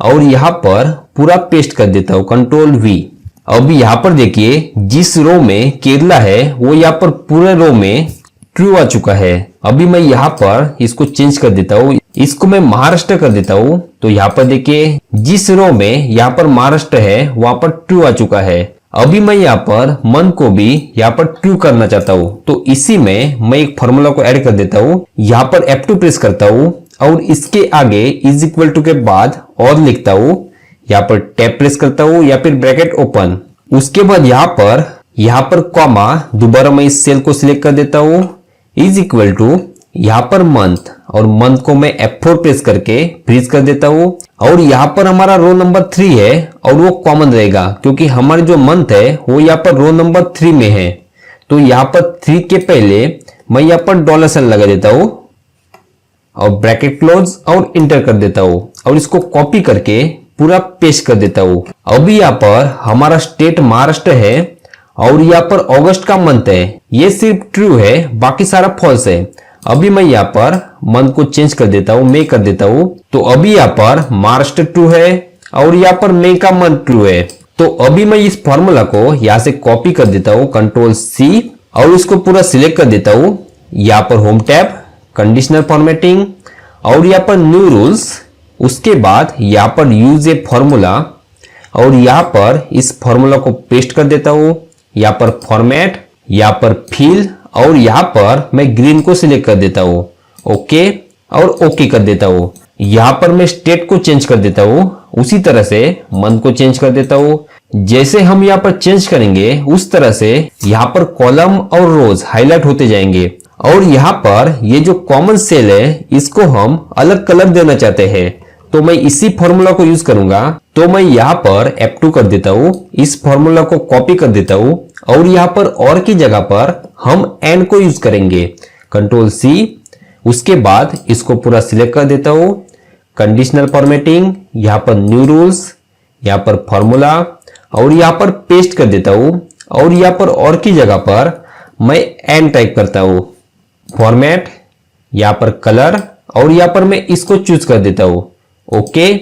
और यहाँ पर पूरा पेस्ट कर देता हूं, कंट्रोल V। अभी यहाँ पर देखिए जिस रो में केरला है वो यहाँ पर पूरे रो में ट्रू आ चुका है। अभी मैं यहाँ पर इसको चेंज कर देता हूँ, इसको मैं महाराष्ट्र कर देता हूँ। तो यहाँ पर देखिए जिस रो में यहाँ पर महाराष्ट्र है वहां पर ट्रू आ चुका है। अभी मैं यहाँ पर मन को भी यहाँ पर ट्रू करना चाहता हूँ, तो इसी में मैं एक फॉर्मूला को ऐड कर देता हूँ। यहाँ पर F2 प्रेस करता हूँ और इसके आगे इज इक्वल टू के बाद और लिखता हूँ। यहाँ पर टैब प्रेस करता हूँ या फिर ब्रैकेट ओपन। उसके बाद यहाँ पर कॉमा, दोबारा मैं इस सेल को सिलेक्ट कर देता हूँ। इज इक्वल टू यहाँ पर मंथ, और मंथ को मैं F4 प्रेस करके फ्रीज कर देता हूँ। और यहाँ पर हमारा रो नंबर 3 है और वो कॉमन रहेगा क्योंकि हमारे जो मंथ है वो यहाँ पर रो नंबर 3 में है। तो यहाँ पर 3 के पहले मैं यहाँ पर डॉलर साइन लगा देता हूँ और ब्रैकेट क्लोज और इंटर कर देता हूँ और इसको कॉपी करके पूरा पेस्ट कर देता हूँ। अभी यहाँ पर हमारा स्टेट महाराष्ट्र है और यहाँ पर अगस्त का मंथ है, ये सिर्फ ट्रू है, बाकी सारा फॉल्स है। अभी मैं यहाँ पर मंथ को चेंज कर देता हूँ, मई कर देता हूँ। तो अभी यहाँ पर महाराष्ट्र ट्रू है और यहाँ पर मई का मंथ ट्रू है। तो अभी मैं इस फॉर्मूला को यहाँ से कॉपी कर देता हूँ, कंट्रोल C, और इसको पूरा सिलेक्ट कर देता हूँ। यहाँ पर होम टैब, कंडीशनल फॉर्मेटिंग और यहाँ पर न्यू रूल्स। उसके बाद यहाँ पर यूज ए फॉर्मूला और यहाँ पर इस फॉर्मूला को पेस्ट कर देता हूँ। यहाँ पर फॉर्मेट, यहाँ पर फिल और यहाँ पर मैं ग्रीन को सिलेक्ट कर देता हूँ, ओके और ओके कर देता हूँ। यहाँ पर मैं स्टेट को चेंज कर देता हूँ, उसी तरह से मंथ को चेंज कर देता हूँ। जैसे हम यहाँ पर चेंज करेंगे उस तरह से यहाँ पर कॉलम और रोज हाईलाइट होते जाएंगे। और यहाँ पर ये जो कॉमन सेल है इसको हम अलग कलर देना चाहते हैं, तो मैं इसी फॉर्मूला को यूज करूंगा। तो मैं यहाँ पर F2 कर देता हूँ, इस फॉर्मूला को कॉपी कर देता हूँ और यहाँ पर और की जगह पर हम एंड को यूज करेंगे, कंट्रोल C। उसके बाद इसको पूरा सिलेक्ट कर देता हूँ, कंडीशनल फॉर्मेटिंग, यहाँ पर न्यू रूल्स, यहाँ पर फॉर्मूला और यहाँ पर पेस्ट कर देता हूँ। और यहाँ पर और की जगह पर मैं एंड टाइप करता हूँ, फॉर्मेट, यहाँ पर कलर और यहाँ पर मैं इसको चूज कर देता हूँ, ओके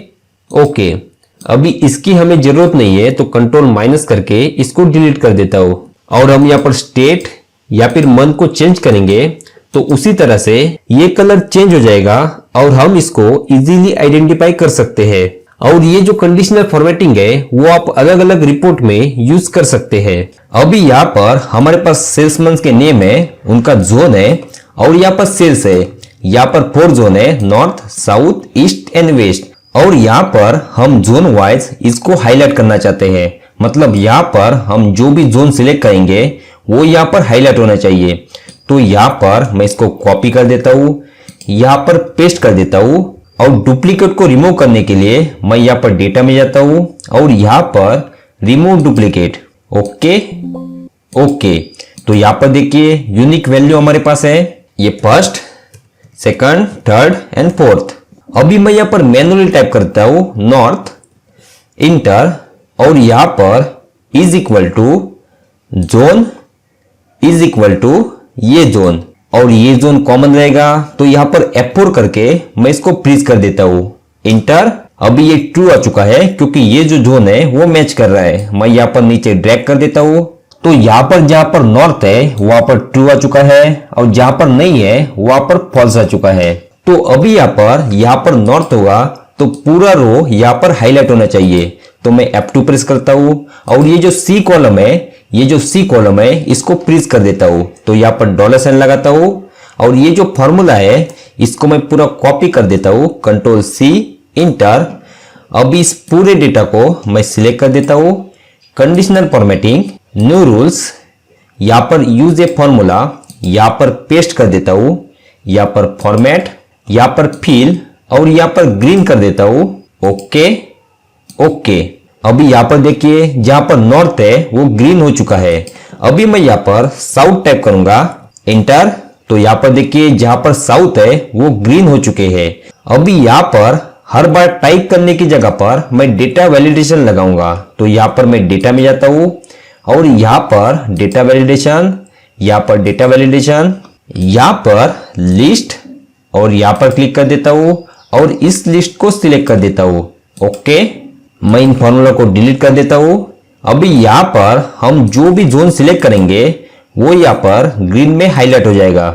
ओके। अभी इसकी हमें जरूरत नहीं है तो कंट्रोल माइनस करके इसको डिलीट कर देता हूँ। और हम यहाँ पर स्टेट या फिर मंथ को चेंज करेंगे तो उसी तरह से ये कलर चेंज हो जाएगा और हम इसको इजीली आइडेंटिफाई कर सकते हैं। और ये जो कंडीशनल फॉर्मेटिंग है वो आप अलग अलग रिपोर्ट में यूज कर सकते हैं। अभी यहाँ पर हमारे पास सेल्समैन के नेम है, उनका जोन है और यहाँ पर सेल्स है। यहाँ पर 4 जोन है, north, south, east and west. और यहाँ पर हम जोन वाइज इसको हाईलाइट करना चाहते हैं, मतलब यहाँ पर हम जो भी जोन सिलेक्ट करेंगे वो यहाँ पर हाईलाइट होना चाहिए। तो यहाँ पर मैं इसको कॉपी कर देता हूँ, यहाँ पर पेस्ट कर देता हूँ और डुप्लीकेट को रिमूव करने के लिए मैं यहाँ पर डेटा में जाता हूँ और यहाँ पर रिमूव डुप्लीकेट, ओके ओके। तो यहाँ पर देखिए यूनिक वैल्यू हमारे पास है, ये first, second, third and fourth. अभी मैं यहाँ पर मैनुअली टाइप करता हूँ नॉर्थ, इंटर और यहाँ पर is equal to zone is equal to ये जोन, और ये जोन कॉमन रहेगा। तो यहाँ पर F4 करके मैं इसको फ्रीज कर देता हूँ, इंटर। अभी ये ट्रू आ चुका है क्योंकि ये जो जोन है वो मैच कर रहा है। मैं यहाँ पर नीचे ड्रैग कर देता हूँ। तो यहाँ पर जहां पर नॉर्थ है वहां पर ट्रू आ चुका है और जहां पर नहीं है वहां पर फॉल्स आ चुका है। तो अभी यहाँ पर नॉर्थ होगा तो पूरा रो यहाँ पर हाईलाइट होना चाहिए। तो मैं F2 प्रेस करता हूँ और ये जो C कॉलम है, इसको फ्रीज कर देता हूँ। तो यहाँ पर डॉलर साइन लगाता हूँ और ये जो फॉर्मूला है इसको मैं पूरा कॉपी कर देता हूँ, कंट्रोल सी इंटर। अब इस पूरे डेटा को मैं सिलेक्ट कर देता हूँ, कंडीशनल फॉर्मेटिंग, न्यू रूल्स, यहाँ पर यूज ए फॉर्मूला, यहाँ पर पेस्ट कर देता हूँ, यहाँ पर फॉर्मेट, यहाँ पर फिल और यहाँ पर ग्रीन कर देता हूँ। Okay okay. अभी यहाँ पर देखिए जहां पर नॉर्थ है वो ग्रीन हो चुका है। अभी मैं यहाँ पर साउथ टाइप करूंगा, इंटर। तो यहाँ पर देखिए जहां पर साउथ है वो ग्रीन हो चुके हैं। अभी यहाँ पर हर बार टाइप करने की जगह पर मैं डेटा वैलिडेशन लगाऊंगा। तो यहाँ पर मैं डेटा में जाता हूं और यहाँ पर डेटा वैलिडेशन, यहाँ पर डेटा वैलिडेशन, यहाँ पर लिस्ट और यहाँ पर क्लिक कर देता हूं और इस लिस्ट को सिलेक्ट कर देता हूं। ओके, मैं इन फॉर्मूला को डिलीट कर देता हूं। अभी यहाँ पर हम जो भी जोन सिलेक्ट करेंगे वो यहाँ पर ग्रीन में हाईलाइट हो जाएगा।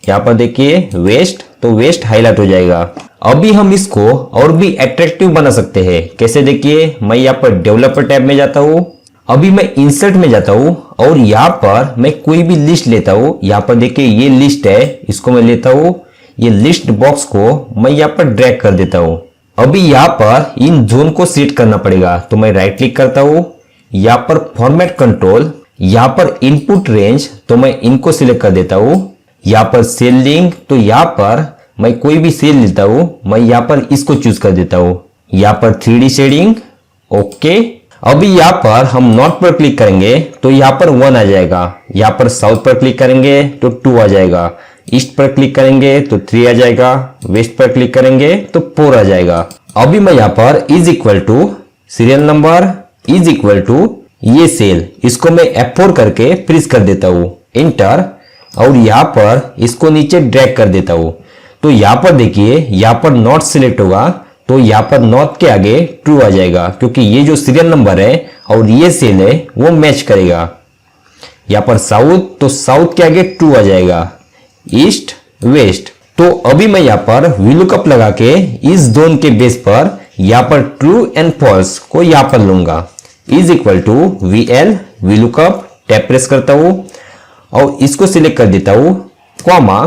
यहाँ पर देखिए वेस्ट, तो वेस्ट हाईलाइट हो जाएगा। अभी हम इसको और भी अट्रैक्टिव बना सकते हैं। कैसे देखिए, मैं यहाँ पर डेवलपर टैब में जाता हूँ। अभी मैं इंसर्ट में जाता हूँ और यहाँ पर मैं कोई भी लिस्ट लेता हूँ। यहाँ पर देखिए ये लिस्ट है, इसको मैं लेता हूँ। ये लिस्ट बॉक्स को मैं यहाँ पर ड्रैग कर देता हूँ। अभी यहाँ पर इन जोन को सिलेक्ट करना पड़ेगा। तो मैं राइट क्लिक करता हूँ, यहाँ पर फॉर्मेट कंट्रोल, यहाँ पर इनपुट रेंज, तो मैं इनको सिलेक्ट कर देता हूँ। यहाँ पर सेल लिंक, तो यहाँ पर मैं कोई भी सेल लेता हूँ, मैं यहाँ पर इसको चूज कर देता हूँ। यहाँ पर 3D शेडिंग, ओके। अभी यहाँ पर हम नॉर्थ पर क्लिक करेंगे तो यहाँ पर 1 आ जाएगा। यहाँ पर साउथ पर क्लिक करेंगे तो 2 आ जाएगा। ईस्ट पर क्लिक करेंगे तो 3 आ जाएगा। वेस्ट पर क्लिक करेंगे तो 4 आ जाएगा। अभी मैं यहाँ पर is equal to serial number is equal to ये सेल, इसको मैं F4 करके फ्रीज कर देता हूँ, इंटर। और यहाँ पर इसको नीचे ड्रैग कर देता हूँ। तो यहाँ पर देखिए यहाँ पर नॉर्थ सिलेक्ट होगा तो यहाँ पर नॉर्थ के आगे ट्रू आ जाएगा, क्योंकि ये जो सीरियल नंबर है और ये सेल है वो मैच करेगा। यहाँ पर साउथ, तो साउथ के आगे ट्रू आ जाएगा। ईस्ट, वेस्ट, तो अभी मैं यहाँ पर VLOOKUP लगा के इस जोन के बेस पर यहाँ पर ट्रू एंड फॉल्स को यहाँ पर लूंगा। Is equal to VL VLOOKUP, tab press करता हूँ और इसको सिलेक्ट कर देता हूँ, कॉमा,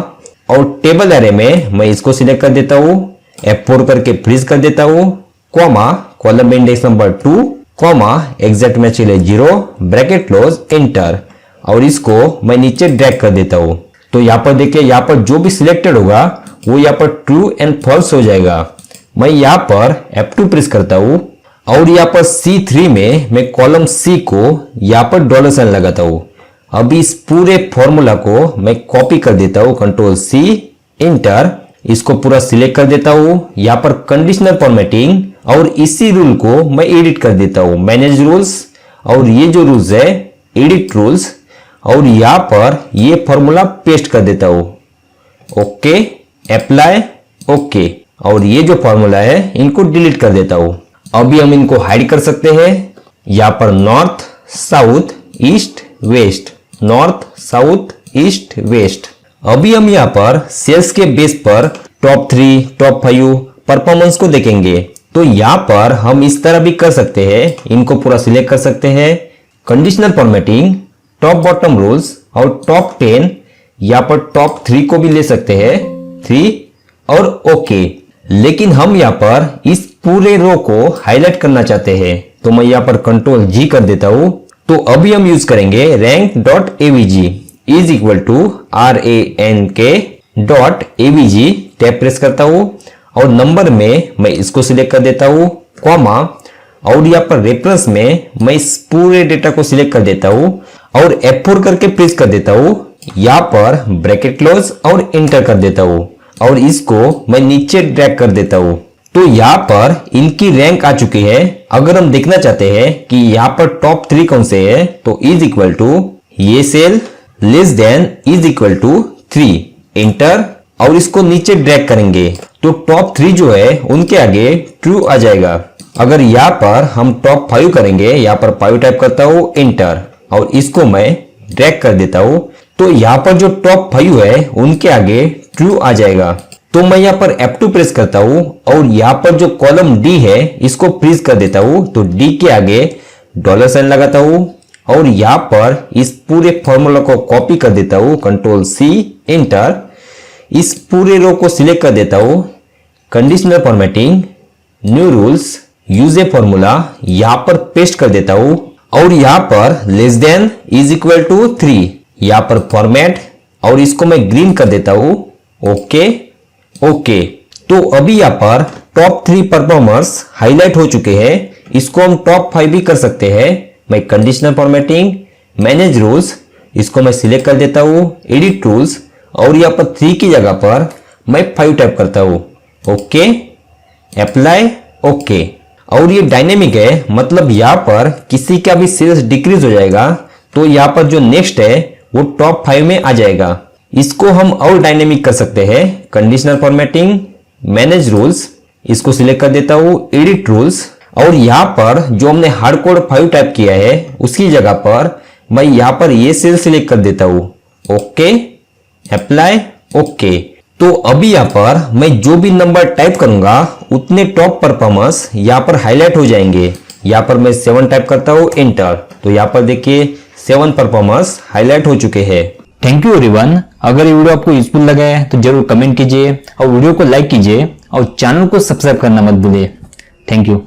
और टेबल एरे में मैं इसको सिलेक्ट कर देता हूँ, F4 करके फ्रीज कर देता हूँ, comma, column index number 2, comma, exact match 0, bracket close, enter. और इसको मैं नीचे ड्रैग कर देता हूँ। तो यहाँ पर देखिए यहाँ पर जो भी सिलेक्टेड होगा वो यहाँ पर ट्रू एंड फॉल्स हो जाएगा। मैं यहाँ पर F2 प्रेस करता हूँ और यहाँ पर C3 में मैं कॉलम C को यहाँ पर डॉलर साइन लगाता हूँ। अभी इस पूरे फॉर्मूला को मैं कॉपी कर देता हूँ, कंट्रोल C, इंटर। इसको पूरा सिलेक्ट कर देता हूँ। यहाँ पर कंडीशनल फॉर्मेटिंग और इसी रूल को मैं एडिट कर देता हूँ, मैनेज रूल्स, और ये जो रूल्स है एडिट रूल्स, और यहाँ पर ये फॉर्मूला पेस्ट कर देता हूँ। Okay, apply, okay. और ये जो फॉर्मूला है इनको डिलीट कर देता हूँ। अभी हम इनको हाइड कर सकते हैं। यहाँ पर north, south, east, west, north, south, east, west. अभी हम यहाँ पर सेल्स के बेस पर टॉप 3, टॉप 5 परफॉर्मेंस को देखेंगे। तो यहाँ पर हम इस तरह भी कर सकते हैं, इनको पूरा सिलेक्ट कर सकते हैं, conditional formatting, top bottom rules और टॉप 10, यहाँ पर टॉप 3 को भी ले सकते हैं, 3 और ओके। लेकिन हम यहाँ पर इस पूरे रो को हाईलाइट करना चाहते हैं, तो मैं यहाँ पर कंट्रोल G कर देता हूँ। तो अभी हम यूज करेंगे rank.avg is equal to rank.avg, tab press करता हूँ और नंबर में मैं इसको सिलेक्ट कर देता हूँ, कॉमा, और यहाँ पर रेफरेंस में मैं इस पूरे डेटा को सिलेक्ट कर देता हूँ और F4 करके प्रेस कर देता हूँ। यहाँ पर ब्रैकेट क्लोज और इंटर कर देता हूँ और इसको मैं नीचे ड्रैग कर देता हूँ। तो यहाँ पर इनकी रैंक आ चुकी है। अगर हम देखना चाहते हैं कि यहाँ पर टॉप 3 कौन से है, तो इज इक्वल टू ये cell less than is equal to 3, enter, और इसको नीचे ड्रैग करेंगे तो टॉप 3 जो है उनके आगे ट्रू आ जाएगा। अगर यहाँ पर हम टॉप 5 करेंगे, यहाँ पर 5 टाइप करता हूँ, इंटर, और इसको मैं ड्रैग कर देता हूँ, तो यहाँ पर जो टॉप 5 है उनके आगे ट्रू आ जाएगा। तो मैं यहाँ पर F2 प्रेस करता हूँ और यहाँ पर जो कॉलम D है इसको फ्रीज कर देता हूँ। तो D के आगे डॉलर साइन लगाता हूँ और यहाँ पर इस पूरे फॉर्मूला को कॉपी कर देता हूँ, कंट्रोल C, इंटर। इस पूरे रो को सिलेक्ट कर देता हूं, conditional formatting, new rules, use a formula, यहां पर पेस्ट कर देता हूं और यहां पर less than is equal to 3, यहां पर फॉर्मेट और इसको मैं ग्रीन कर देता हूं। ओके ओके, तो अभी यहां पर टॉप 3 परफॉर्मर्स हाईलाइट हो चुके हैं। इसको हम टॉप 5 भी कर सकते हैं। मैं कंडीशनल फॉर्मेटिंग, मैनेज रूल्स, इसको मैं सिलेक्ट कर देता हूं, एडिट रूल्स और यहां पर 3 की जगह पर मैं 5 टाइप करता हूं। Okay, apply, okay. और ये डायनेमिक है, मतलब यहां पर किसी का भी सेल्स डिक्रीज हो जाएगा तो यहां पर जो नेक्स्ट है वो टॉप 5 में आ जाएगा। इसको हम और डायनेमिक कर सकते हैं। कंडीशनल फॉर्मेटिंग, मैनेज रूल्स, इसको सिलेक्ट कर देता हूं, एडिट रूल्स और यहां पर जो हमने हार्ड कोड 5 टाइप किया है उसकी जगह पर मैं यहां पर ये सेल सिलेक्ट कर देता हूं। Okay, apply, okay. तो अभी यहां पर मैं जो भी नंबर टाइप करूंगा उतने टॉप परफॉर्मेंस यहां पर हाईलाइट हो जाएंगे। यहां पर मैं 7 टाइप करता हूं, एंटर। तो यहां पर देखिए 7 परफॉर्मेंस हाईलाइट हो चुके हैं। Thank you everyone. अगर ये वीडियो आपको यूजफुल लगा है तो जरूर कमेंट कीजिए और वीडियो को लाइक कीजिए और चैनल को सब्सक्राइब करना मत भूलिए। Thank you.